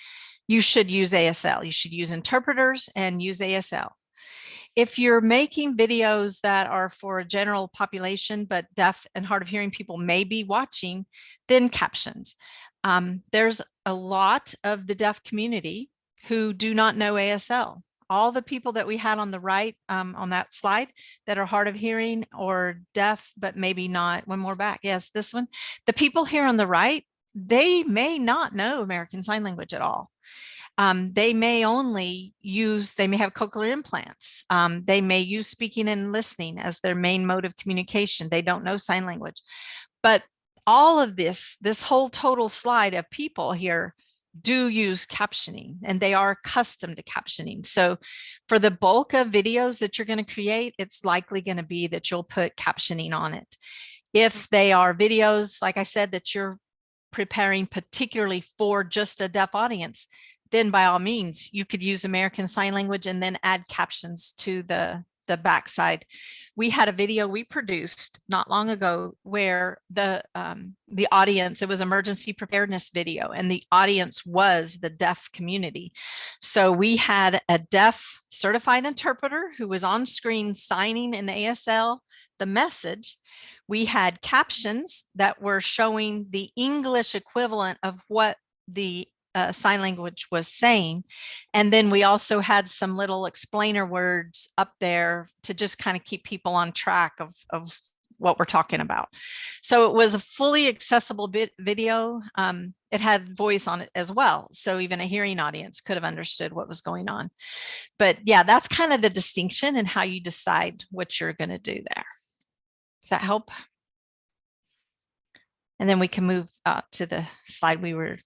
you should use ASL. You should use interpreters and use ASL. If you're making videos that are for a general population, but deaf and hard of hearing people may be watching, then captions. There's a lot of the deaf community who do not know ASL. All the people that we had on the right on that slide that are hard of hearing or deaf, but maybe not, one more back. Yes, this one. The people here on the right, they may not know American Sign Language at all. They may only use, they may have cochlear implants. They may use speaking and listening as their main mode of communication. They don't know sign language. But all of this whole total slide of people here do use captioning, and they are accustomed to captioning. So for the bulk of videos that you're going to create, it's likely going to be that you'll put captioning on it. If they are videos, like I said, that you're preparing particularly for just a deaf audience, then by all means, you could use American Sign Language and then add captions to the backside. We had a video we produced not long ago where the audience, it was emergency preparedness video, and the audience was the deaf community. So we had a deaf certified interpreter who was on screen signing in ASL the message. We had captions that were showing the English equivalent of what the sign language was saying. And then we also had some little explainer words up there to just kind of keep people on track of what we're talking about. So it was a fully accessible video. It had voice on it as well. So even a hearing audience could have understood what was going on. But yeah, that's kind of the distinction in how you decide what you're going to do there. Does that help? And then we can move to the slide we were,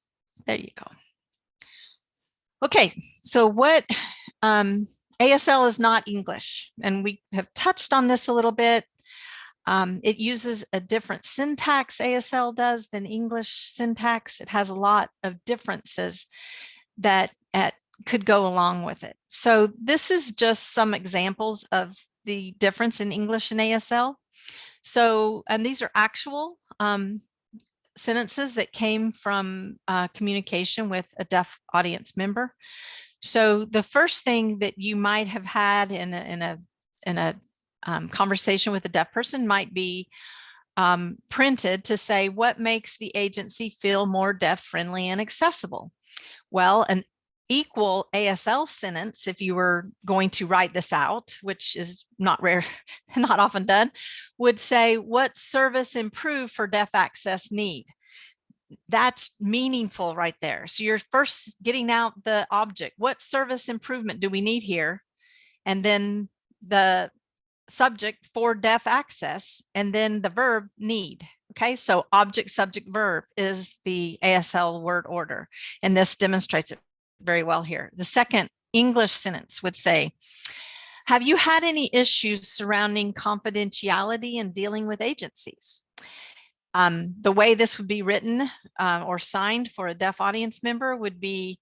there you go. Okay, so what ASL is not English, and we have touched on this a little bit. It uses a different syntax, ASL does, than English syntax. It has a lot of differences that could go along with it. So this is just some examples of the difference in English and ASL. So, and these are actual sentences that came from communication with a deaf audience member. So the first thing that you might have had in a conversation with a deaf person might be printed to say, what makes the agency feel more deaf friendly and accessible? Well, an equal ASL sentence, if you were going to write this out, which is not rare, not often done, would say, what service improved for deaf access need? That's meaningful right there. So you're first getting out the object. What service improvement do we need here? And then the subject for deaf access, and then the verb need. Okay, so object, subject, verb is the ASL word order, and this demonstrates it very well here. The second English sentence would say, have you had any issues surrounding confidentiality in dealing with agencies? The way this would be written or signed for a deaf audience member would be,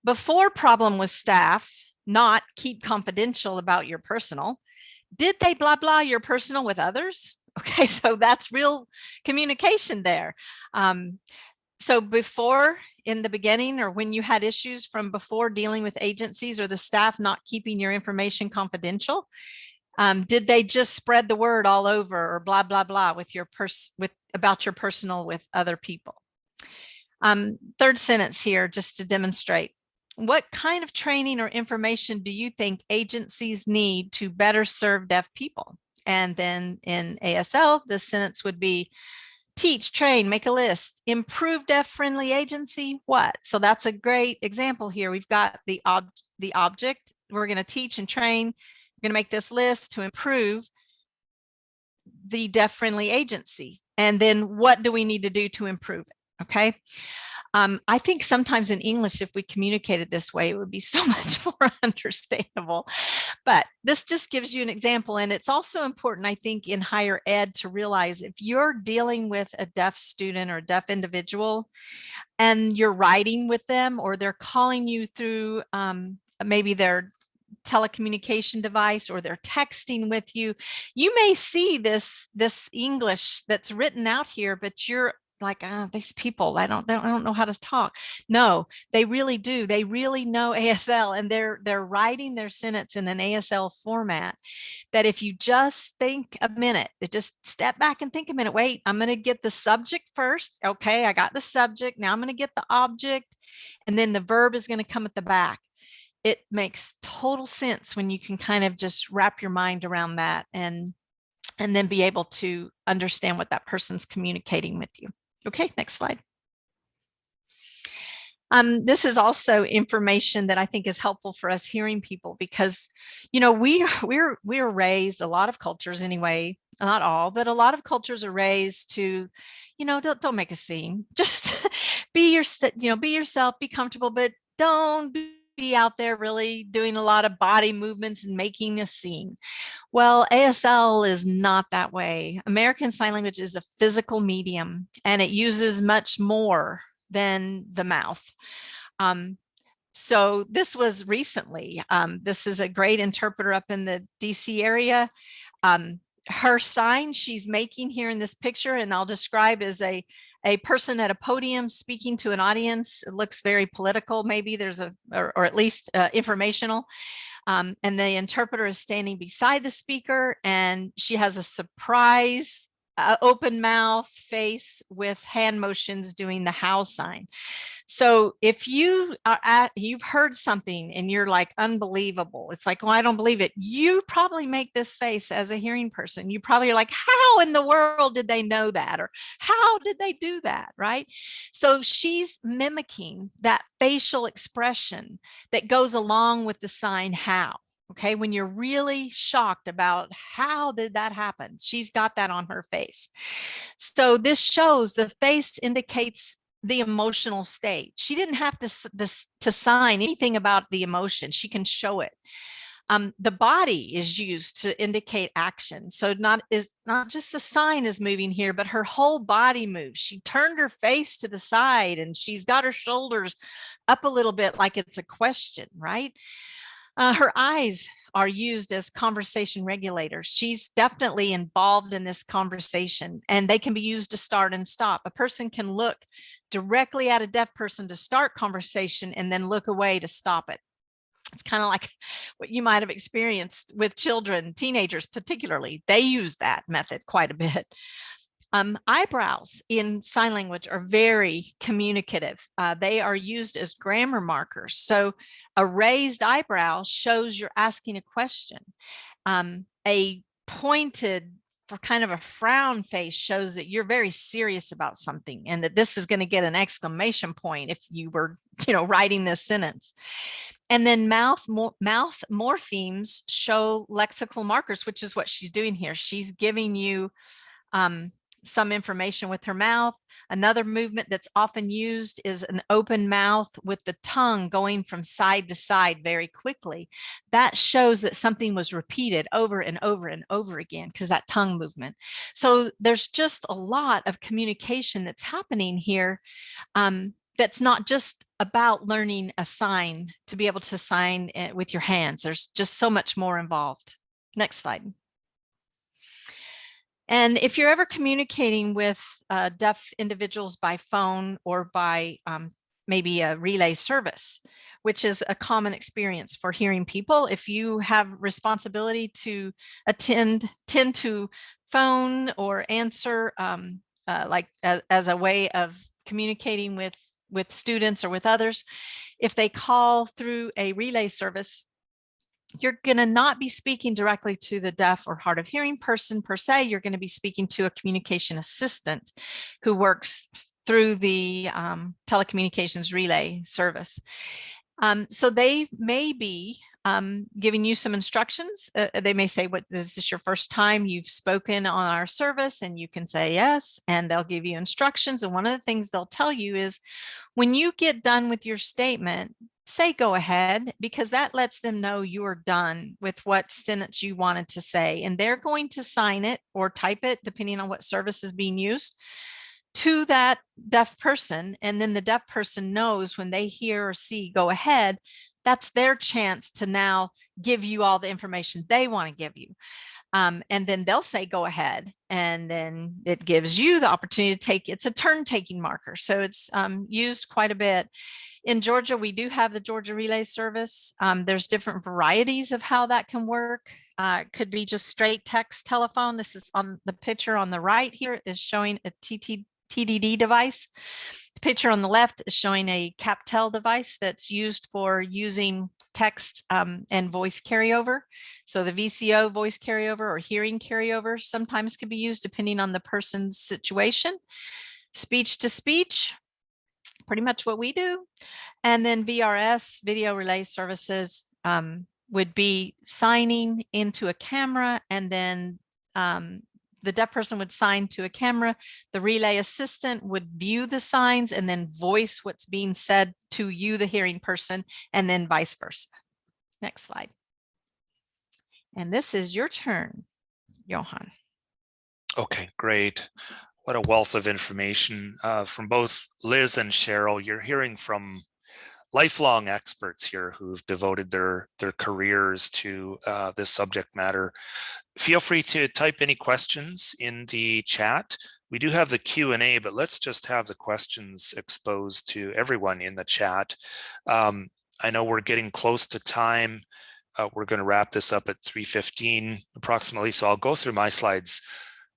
before problem with staff, not keep confidential about your personal. Did they blah, blah your personal with others? Okay, so that's real communication there. So before, in the beginning, or when you had issues from before dealing with agencies or the staff not keeping your information confidential, did they just spread the word all over or blah, blah, blah with your about your personal with other people? Third sentence here, just to demonstrate. What kind of training or information do you think agencies need to better serve deaf people? And then in ASL, the sentence would be, teach, train, make a list, improve deaf-friendly agency, what? So that's a great example here. We've got the object. We're going to teach and train. We're going to make this list to improve the deaf-friendly agency. And then what do we need to do to improve it? Okay. I think sometimes in English, if we communicated this way, it would be so much more understandable. But this just gives you an example. And it's also important, I think, in higher ed to realize if you're dealing with a deaf student or a deaf individual and you're writing with them, or they're calling you through maybe their telecommunication device, or they're texting with you, you may see this English that's written out here, but you're like, these people, I don't know how to talk. No, they really do. They really know ASL, and they're writing their sentence in an ASL format that if you just think a minute, just step back and think a minute, wait, I'm going to get the subject first. Okay, I got the subject. Now I'm going to get the object, and then the verb is going to come at the back. It makes total sense when you can kind of just wrap your mind around that and then be able to understand what that person's communicating with you. Okay, next slide. This is also information that I think is helpful for us hearing people, because, you know, we're raised, a lot of cultures anyway, not all, but a lot of cultures are raised to, you know, don't make a scene, just be yourself, be comfortable, but don't be out there really doing a lot of body movements and making a scene. Well, ASL is not that way. American Sign Language is a physical medium, and it uses much more than the mouth. So this was recently, this is a great interpreter up in the DC area. Her sign she's making here in this picture, and I'll describe, as a person at a podium speaking to an audience. It looks very political, maybe there's or at least informational. And the interpreter is standing beside the speaker, and she has a surprise open mouth face with hand motions doing the how sign. So if you are you've heard something and you're like, unbelievable, it's like, well, I don't believe it. You probably make this face as a hearing person. You probably are like, how in the world did they know that? Or how did they do that? Right? So she's mimicking that facial expression that goes along with the sign how. Okay, when you're really shocked about how did that happen, she's got that on her face. So this shows the face indicates the emotional state. She didn't have to sign anything about the emotion. She can show it. The body is used to indicate action. So not just the sign is moving here, but her whole body moves. She turned her face to the side, and she's got her shoulders up a little bit like it's a question, right? Her eyes are used as conversation regulators. She's definitely involved in this conversation, and they can be used to start and stop. A person can look directly at a deaf person to start conversation and then look away to stop it. It's kind of like what you might have experienced with children, teenagers particularly. They use that method quite a bit. Eyebrows in sign language are very communicative. They are used as grammar markers. So a raised eyebrow shows you're asking a question. A pointed, for kind of a frown face, shows that you're very serious about something, and that this is going to get an exclamation point if you were, writing this sentence. And then mouth morphemes show lexical markers, which is what she's doing here. She's giving you some information with her mouth. Another movement that's often used is an open mouth with the tongue going from side to side very quickly. That shows that something was repeated over and over and over again, because that tongue movement. So there's just a lot of communication that's happening here. That's not just about learning a sign to be able to sign with your hands. There's just so much more involved. Next slide. And if you're ever communicating with deaf individuals by phone or by maybe a relay service, which is a common experience for hearing people, if you have responsibility to tend to phone or answer as a way of communicating with students or with others, if they call through a relay service, you're going to not be speaking directly to the deaf or hard of hearing person per se. You're going to be speaking to a communication assistant who works through the telecommunications relay service. So they may be giving you some instructions. They may say, "What, is this your first time you've spoken on our service?" And you can say yes, and they'll give you instructions. And one of the things they'll tell you is, When you get done with your statement, say go ahead, because that lets them know you are done with what sentence you wanted to say, and they're going to sign it or type it depending on what service is being used to that deaf person. And then the deaf person knows when they hear or see go ahead, that's their chance to now give you all the information they want to give you. And then they'll say go ahead, and then it gives you the opportunity to take, it's a turn taking marker, so it's used quite a bit. In Georgia, we do have the Georgia Relay Service. There's different varieties of how that can work. It could be just straight text telephone. This is on the picture on the right here is showing a TDD device. The picture on the left is showing a CapTel device that's used for using text and voice carryover. So the VCO voice carryover or hearing carryover sometimes can be used depending on the person's situation. Speech to speech, pretty much what we do. And then VRS, video relay services, would be signing into a camera, and then the deaf person would sign to a camera. The relay assistant would view the signs and then voice what's being said to you, the hearing person, and then vice versa. Next slide. And this is your turn, Johan. Okay, great. What a wealth of information from both Liz and Cheryl. You're hearing from lifelong experts here who've devoted their careers to this subject matter. Feel free to type any questions in the chat. We do have the Q&A, but let's just have the questions exposed to everyone in the chat. I know we're getting close to time. We're going to wrap this up at 3:15 approximately, so I'll go through my slides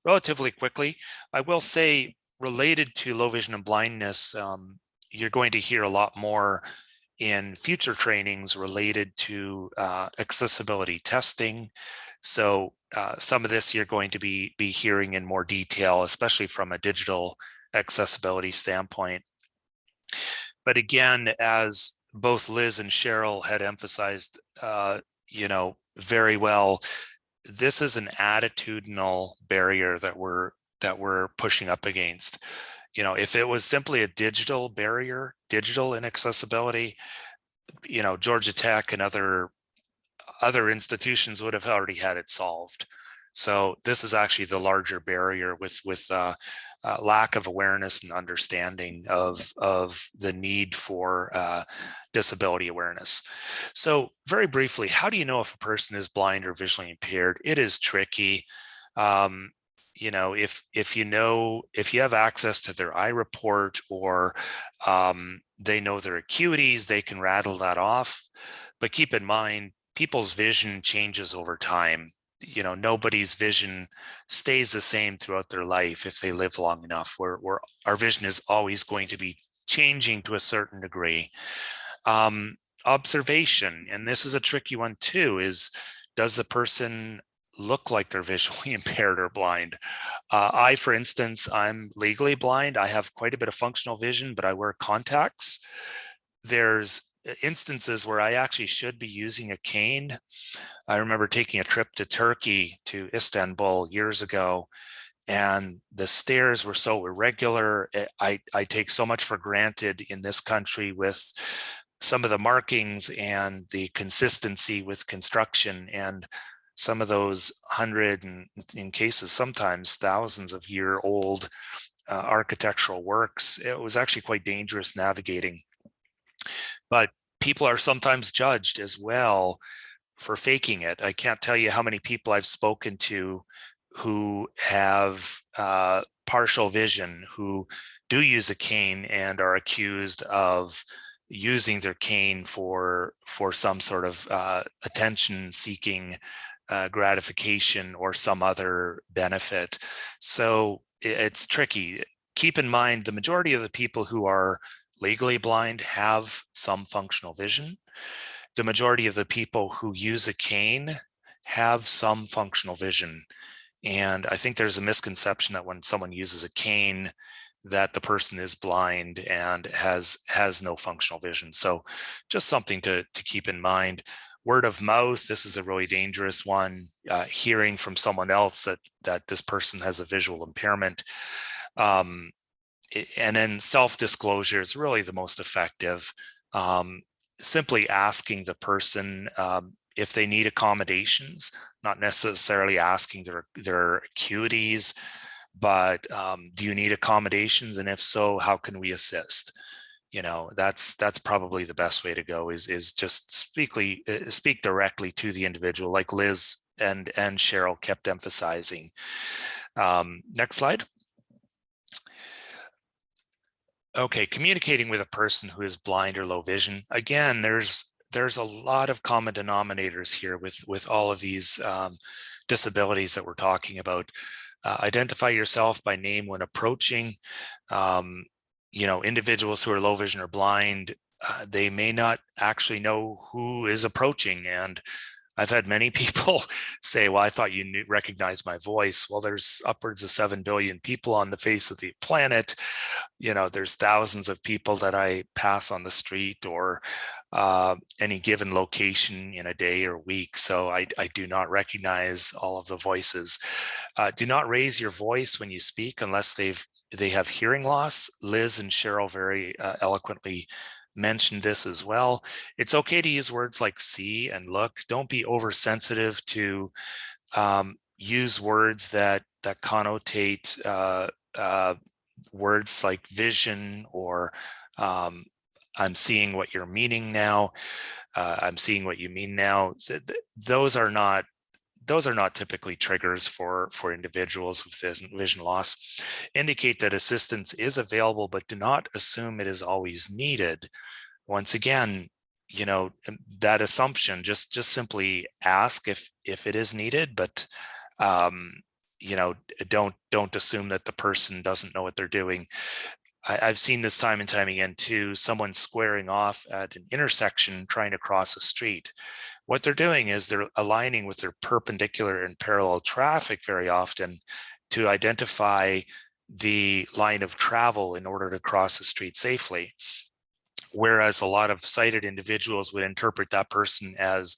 relatively quickly. I will say, related to low vision and blindness, you're going to hear a lot more in future trainings related to accessibility testing. So some of this you're going to be hearing in more detail, especially from a digital accessibility standpoint. But again, as both Liz and Cheryl had emphasized, very well, this is an attitudinal barrier that we're pushing up against. If it was simply a digital barrier, digital inaccessibility, Georgia Tech and other institutions would have already had it solved. So this is actually the larger barrier with lack of awareness and understanding of the need for disability awareness. So very briefly, how do you know if a person is blind or visually impaired? It is tricky. If you have access to their eye report, or they know their acuities, they can rattle that off. But keep in mind, people's vision changes over time. Nobody's vision stays the same throughout their life if they live long enough. Where our vision is always going to be changing to a certain degree. Observation, and this is a tricky one too, is does the person look like they're visually impaired or blind? I, for instance, I'm legally blind. I have quite a bit of functional vision, but I wear contacts. There's instances where I actually should be using a cane. I remember taking a trip to Turkey, to Istanbul years ago, and the stairs were so irregular. I take so much for granted in this country with some of the markings and the consistency with construction, and some of those 100 and in cases sometimes thousands of year old architectural works. It was actually quite dangerous navigating. But people are sometimes judged as well for faking it. I can't tell you how many people I've spoken to who have partial vision, who do use a cane and are accused of using their cane for some sort of attention seeking gratification or some other benefit. So it's tricky. Keep in mind, the majority of the people who are legally blind have some functional vision. The majority of the people who use a cane have some functional vision. And I think there's a misconception that when someone uses a cane, that the person is blind and has no functional vision. So just something to keep in mind. Word of mouth, this is a really dangerous one. Hearing from someone else that this person has a visual impairment. and then self-disclosure is really the most effective. Simply asking the person if they need accommodations, not necessarily asking their acuities, but do you need accommodations? And if so, how can we assist? You know, that's probably the best way to go, is just speak directly to the individual, like Liz and Cheryl kept emphasizing. Next slide. Okay, communicating with a person who is blind or low vision. Again, there's a lot of common denominators here with all of these disabilities that we're talking about. Identify yourself by name when approaching. You know, individuals who are low vision or blind, they may not actually know who is approaching. And I've had many people say, well, I thought you recognized my voice. Well, there's upwards of 7 billion people on the face of the planet. You know, there's thousands of people that I pass on the street or any given location in a day or week. So I do not recognize all of the voices. Do not raise your voice when you speak unless they have hearing loss. Liz and Cheryl very eloquently mentioned this as well. It's okay to use words like see and look. Don't be oversensitive to use words that connotate words like vision or I'm seeing what you're meaning now. I'm seeing what you mean now. Those are not typically triggers for individuals with vision loss. Indicate that assistance is available, but do not assume it is always needed. Once again, you know, that assumption, just simply ask if it is needed, but you know, don't assume that the person doesn't know what they're doing. I've seen this time and time again too, someone squaring off at an intersection trying to cross a street. What they're doing is they're aligning with their perpendicular and parallel traffic very often to identify the line of travel in order to cross the street safely. Whereas a lot of sighted individuals would interpret that person as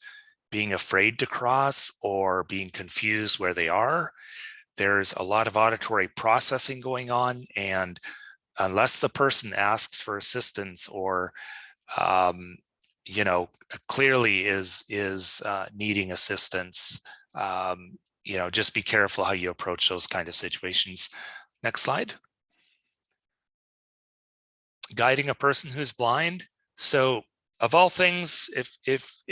being afraid to cross or being confused where they are. There's a lot of auditory processing going on, and unless the person asks for assistance or you know, clearly is needing assistance, you know, just be careful how you approach those kind of situations. Next slide. Guiding a person who's blind. So of all things, if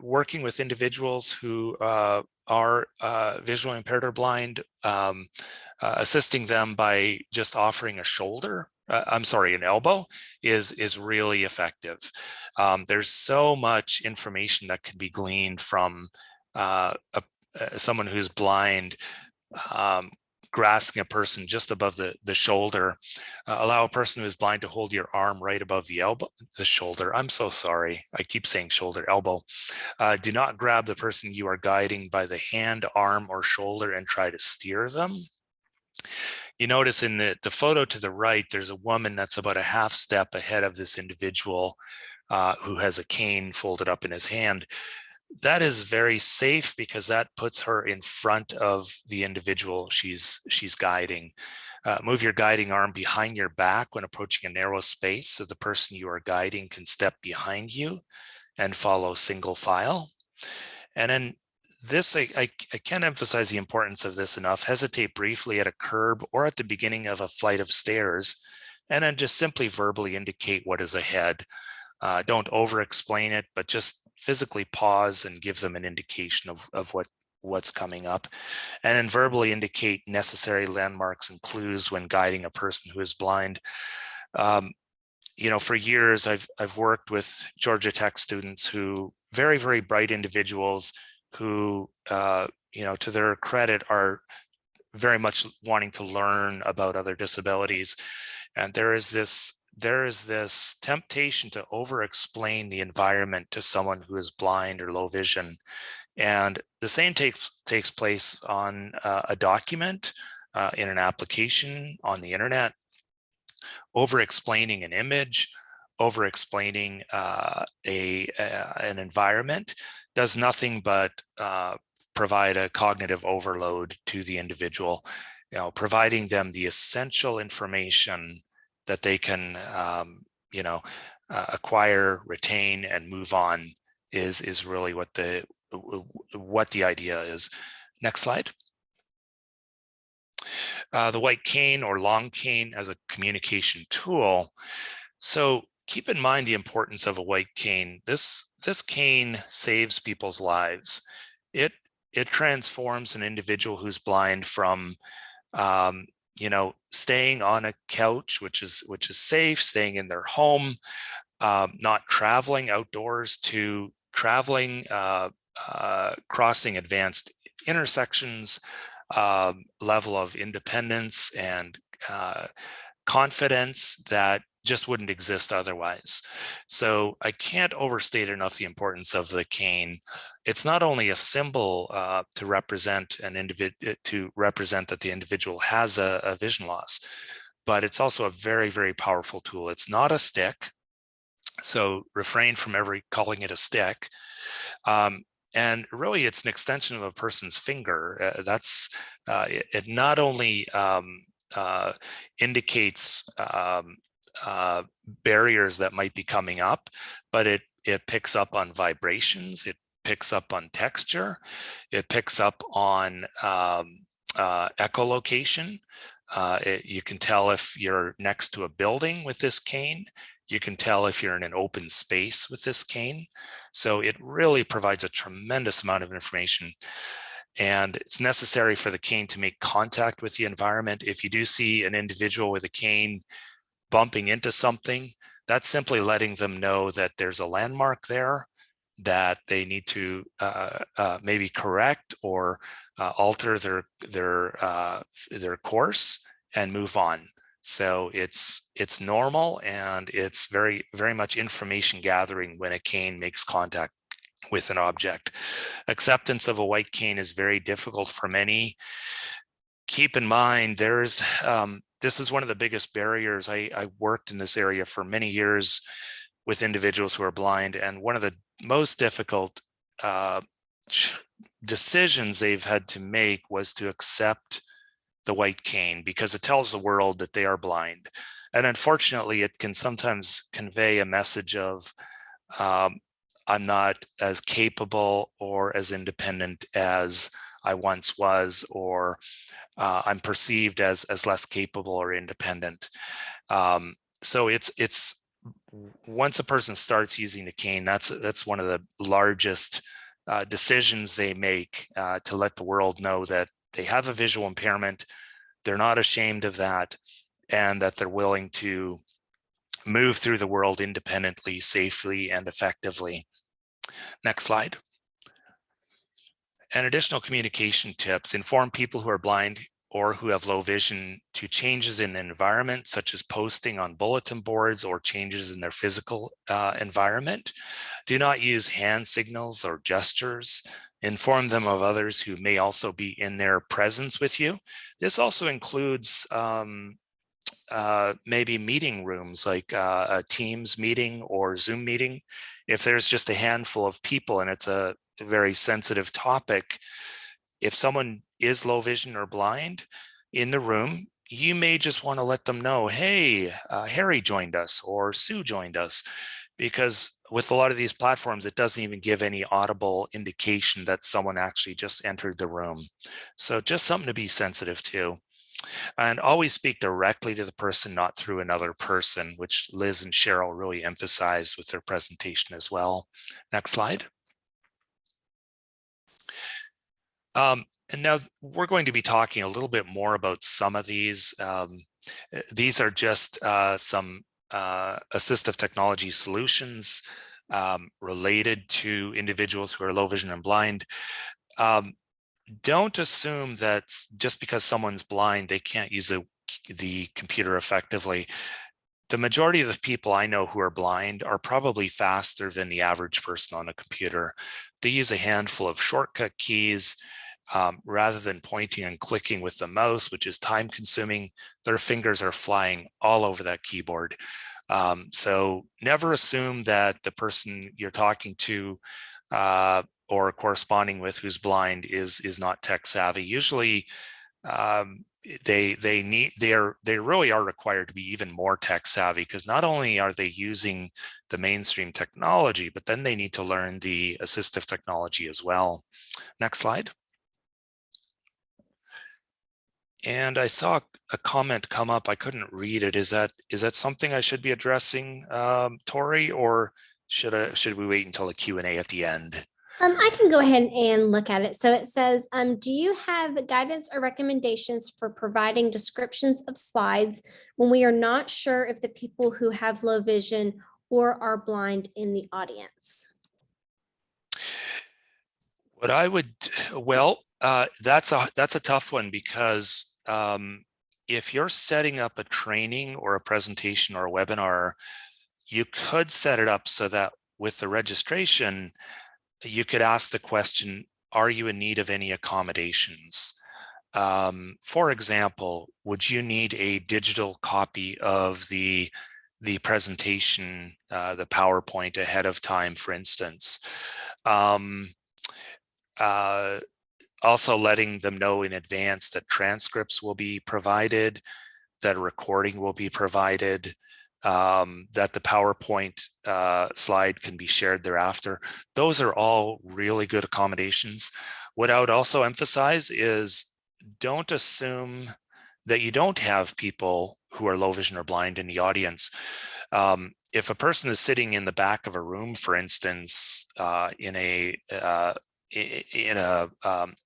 working with individuals who are visually impaired or blind, assisting them by just offering a shoulder, I'm sorry, an elbow is really effective. There's so much information that can be gleaned from someone who's blind, grasping a person just above the shoulder. Allow a person who is blind to hold your arm right above the elbow, the shoulder. I'm so sorry. I keep saying shoulder, elbow. Do not grab the person you are guiding by the hand, arm, or shoulder and try to steer them. You notice in the photo to the right, there's a woman that's about a half step ahead of this individual who has a cane folded up in his hand. That is very safe because that puts her in front of the individual she's guiding. Move your guiding arm behind your back when approaching a narrow space so the person you are guiding can step behind you and follow single file. And then this, I can't emphasize the importance of this enough. Hesitate briefly at a curb or at the beginning of a flight of stairs, and then just simply verbally indicate what is ahead. Don't over-explain it, but just physically pause and give them an indication of what's coming up. And then verbally indicate necessary landmarks and clues when guiding a person who is blind. You know, for years, I've worked with Georgia Tech students who, very, very bright individuals who, you know, to their credit, are very much wanting to learn about other disabilities. And there is this temptation to over-explain the environment to someone who is blind or low vision. And the same takes place on a document, in an application, on the internet. Over-explaining an image, over-explaining an environment does nothing but provide a cognitive overload to the individual. providing them the essential information that they can, acquire, retain, and move on is really what the idea is. Next slide. The white cane or long cane as a communication tool. So keep in mind the importance of a white cane. This cane saves people's lives. It transforms an individual who's blind from staying on a couch, which is safe, staying in their home, not traveling outdoors, to traveling, crossing advanced intersections, level of independence and confidence that just wouldn't exist otherwise. So I can't overstate enough the importance of the cane. It's not only a symbol to represent an individual, that the individual has a vision loss, but it's also a very, very powerful tool. It's not a stick, so refrain from ever calling it a stick. And really, it's an extension of a person's finger. It not only indicates barriers that might be coming up, but it picks up on vibrations, it picks up on texture, it picks up on echolocation. You can tell if you're next to a building with this cane. You can tell if you're in an open space with this cane. So it really provides a tremendous amount of information. And it's necessary for the cane to make contact with the environment. If you do see an individual with a cane bumping into something, that's simply letting them know that there's a landmark there that they need to maybe correct or alter their course and move on. So it's normal, and it's very, very much information gathering when a cane makes contact with an object. Acceptance of a white cane is very difficult for many. Keep in mind, this is one of the biggest barriers. I worked in this area for many years with individuals who are blind, and one of the most difficult decisions they've had to make was to accept the white cane, because it tells the world that they are blind. And unfortunately, it can sometimes convey a message of I'm not as capable or as independent as I once was, or I'm perceived as less capable or independent. So it's once a person starts using the cane, that's one of the largest decisions they make, to let the world know that they have a visual impairment, they're not ashamed of that, and that they're willing to move through the world independently, safely, and effectively. Next slide. And additional communication tips: inform people who are blind or who have low vision to changes in the environment, such as posting on bulletin boards or changes in their physical environment. Do not use hand signals or gestures. Inform them of others who may also be in their presence with you. This also includes maybe meeting rooms, like a Teams meeting or Zoom meeting. If there's just a handful of people and it's a very sensitive topic, if someone is low vision or blind in the room, you may just want to let them know, hey, Harry joined us or Sue joined us, because with a lot of these platforms, it doesn't even give any audible indication that someone actually just entered the room. So just something to be sensitive to. And always speak directly to the person, not through another person, which Liz and Cheryl really emphasized with their presentation as well. Next slide. And now we're going to be talking a little bit more about some of these. These are just some assistive technology solutions related to individuals who are low vision and blind. Don't assume that just because someone's blind, they can't use the computer effectively. The majority of the people I know who are blind are probably faster than the average person on a computer. They use a handful of shortcut keys. Rather than pointing and clicking with the mouse, which is time consuming, their fingers are flying all over that keyboard. So never assume that the person you're talking to or corresponding with who's blind is not tech savvy. Usually they really are required to be even more tech savvy, because not only are they using the mainstream technology, but then they need to learn the assistive technology as well. Next slide. And I saw a comment come up. I couldn't read it. Is that something I should be addressing, Tori, or should we wait until the Q&A at the end? I can go ahead and look at it. So it says, do you have guidance or recommendations for providing descriptions of slides when we are not sure if the people who have low vision or are blind in the audience? What I would, well, that's a tough one, because if you're setting up a training or a presentation or a webinar, you could set it up so that with the registration, you could ask the question, are you in need of any accommodations? For example, would you need a digital copy of the presentation, the PowerPoint ahead of time, for instance? Also letting them know in advance that transcripts will be provided, that a recording will be provided, that the PowerPoint slide can be shared thereafter. Those are all really good accommodations. What I would also emphasize is, don't assume that you don't have people who are low vision or blind in the audience. If a person is sitting in the back of a room, for instance, in an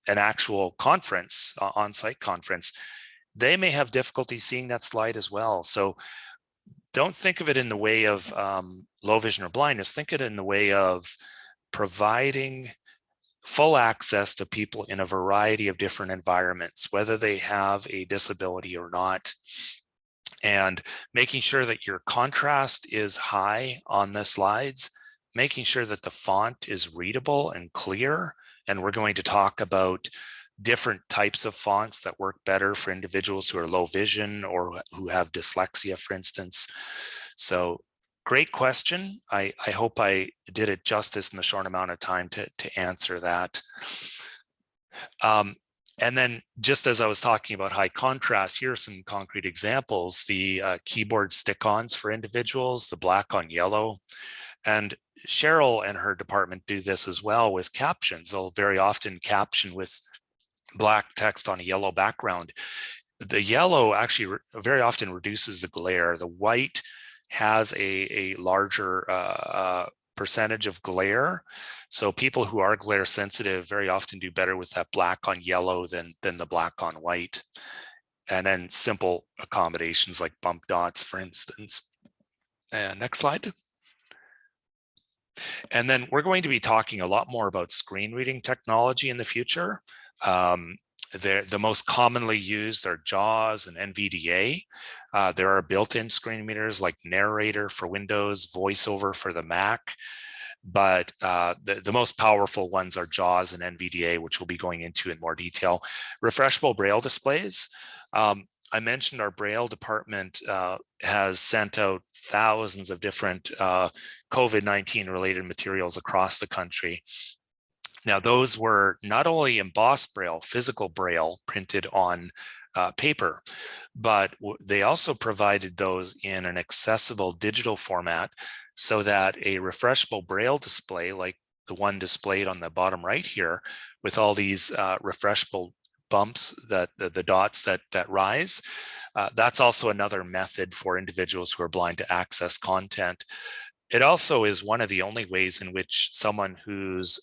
actual conference, on-site conference, they may have difficulty seeing that slide as well. So don't think of it in the way of low vision or blindness. Think of it in the way of providing full access to people in a variety of different environments, whether they have a disability or not, and making sure that your contrast is high on the slides, making sure that the font is readable and clear. And we're going to talk about different types of fonts that work better for individuals who are low vision or who have dyslexia, for instance. So great question. I hope I did it justice in the short amount of time to answer that. And then, just as I was talking about high contrast, here are some concrete examples. The keyboard stick-ons for individuals, the black on yellow. And Cheryl and her department do this as well with captions. They'll very often caption with black text on a yellow background. The yellow actually very often reduces the glare. The white has a larger percentage of glare. So people who are glare sensitive very often do better with that black on yellow than the black on white. And then simple accommodations like bump dots, for instance. And next slide. And then we're going to be talking a lot more about screen reading technology in the future. The most commonly used are JAWS and NVDA. There are built-in screen readers like Narrator for Windows, VoiceOver for the Mac, but the most powerful ones are JAWS and NVDA, which we'll be going into in more detail. Refreshable Braille displays. I mentioned our Braille department has sent out thousands of different COVID-19 related materials across the country. Now, those were not only embossed Braille, physical Braille printed on paper, but they also provided those in an accessible digital format so that a refreshable Braille display, like the one displayed on the bottom right here, with all these refreshable bumps, that the dots that rise, that's also another method for individuals who are blind to access content. It also is one of the only ways in which someone who's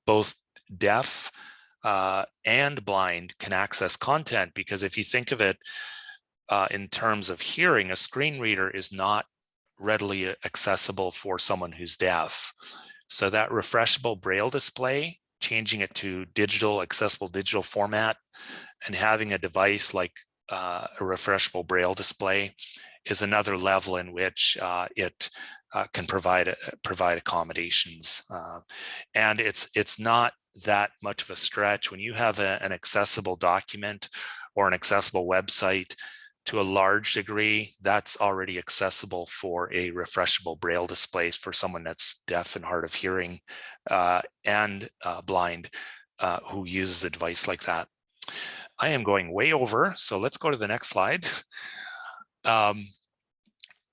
both deaf and blind can access content, because if you think of it in terms of hearing, a screen reader is not readily accessible for someone who's deaf. So that refreshable Braille display, changing it to digital, accessible digital format, and having a device like a refreshable Braille display is another level in which it can provide accommodations. And it's not that much of a stretch. When you have an accessible document or an accessible website, to a large degree, that's already accessible for a refreshable Braille display for someone that's deaf and hard of hearing and blind who uses a device like that. I am going way over, so let's go to the next slide.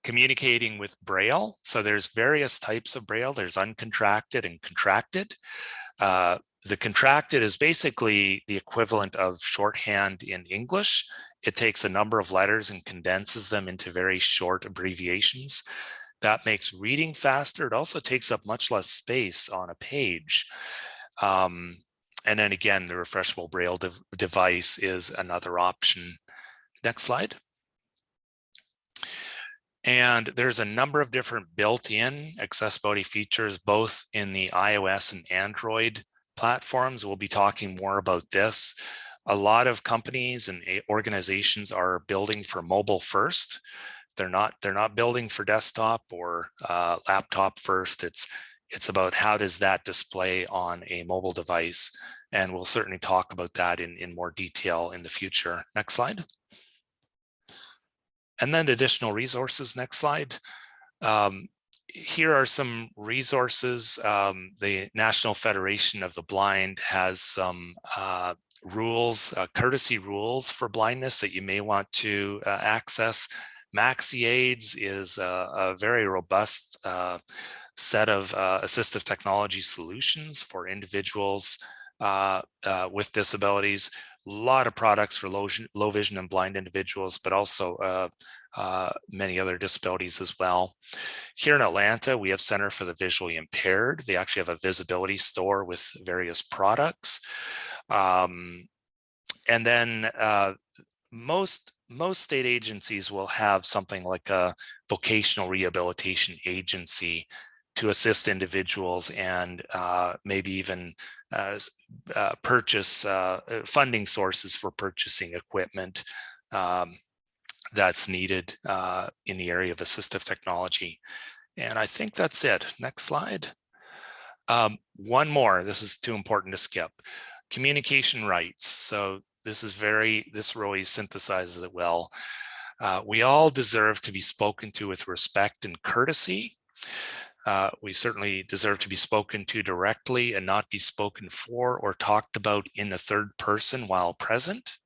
Communicating with Braille. So there's various types of Braille. There's uncontracted and contracted. The contracted is basically the equivalent of shorthand in English. It takes a number of letters and condenses them into very short abbreviations. That makes reading faster. It also takes up much less space on a page. And then again, the refreshable Braille device is another option. Next slide. And there's a number of different built-in accessibility features, both in the iOS and Android platforms. We'll be talking more about this. A lot of companies and organizations are building for mobile first. They're not building for desktop or laptop first. It's about how does that display on a mobile device, and we'll certainly talk about that in more detail in the future. Next slide. And then additional resources. Next slide. Here are some resources. The National Federation of the Blind has some rules, courtesy rules for blindness that you may want to access. MaxiAids is a very robust set of assistive technology solutions for individuals with disabilities. A lot of products for low vision and blind individuals, but also many other disabilities as well. Here in Atlanta, we have Center for the Visually Impaired. They actually have a visibility store with various products. And then most state agencies will have something like a vocational rehabilitation agency to assist individuals and maybe even purchase funding sources for purchasing equipment that's needed in the area of assistive technology. And I think that's it. Next slide. One more, this is too important to skip. Communication rights. So this really synthesizes it well. We all deserve to be spoken to with respect and courtesy. We certainly deserve to be spoken to directly and not be spoken for or talked about in the third person while present.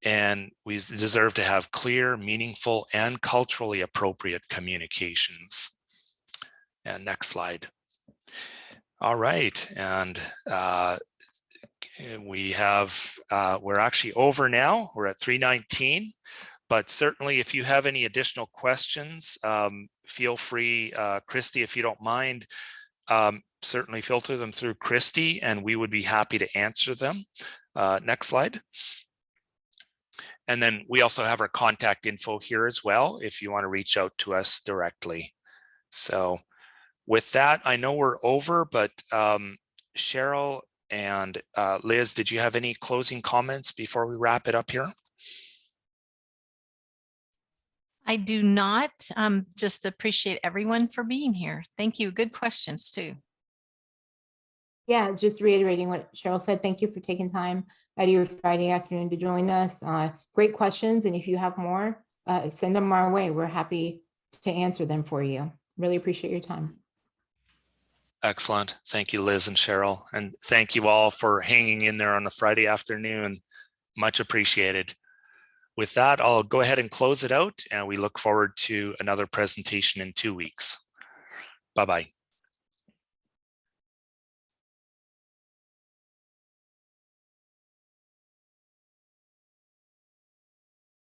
And we deserve to have clear, meaningful, and culturally appropriate communications. And next slide. All right, and we're actually over now. We're at 3:19. But certainly, if you have any additional questions, feel free, Christy, if you don't mind, certainly filter them through Christy, and we would be happy to answer them. Next slide. And then we also have our contact info here as well, if you want to reach out to us directly. So with that, I know we're over, but Cheryl and Liz, did you have any closing comments before we wrap it up here? I do not. Just appreciate everyone for being here. Thank you. Good questions too. Yeah, just reiterating what Cheryl said. Thank you for taking time out of your Friday afternoon to join us. Great questions. And if you have more, send them our way. We're happy to answer them for you. Really appreciate your time. Excellent. Thank you, Liz and Cheryl. And thank you all for hanging in there on a Friday afternoon. Much appreciated. With that, I'll go ahead and close it out, and we look forward to another presentation in 2 weeks. Bye-bye.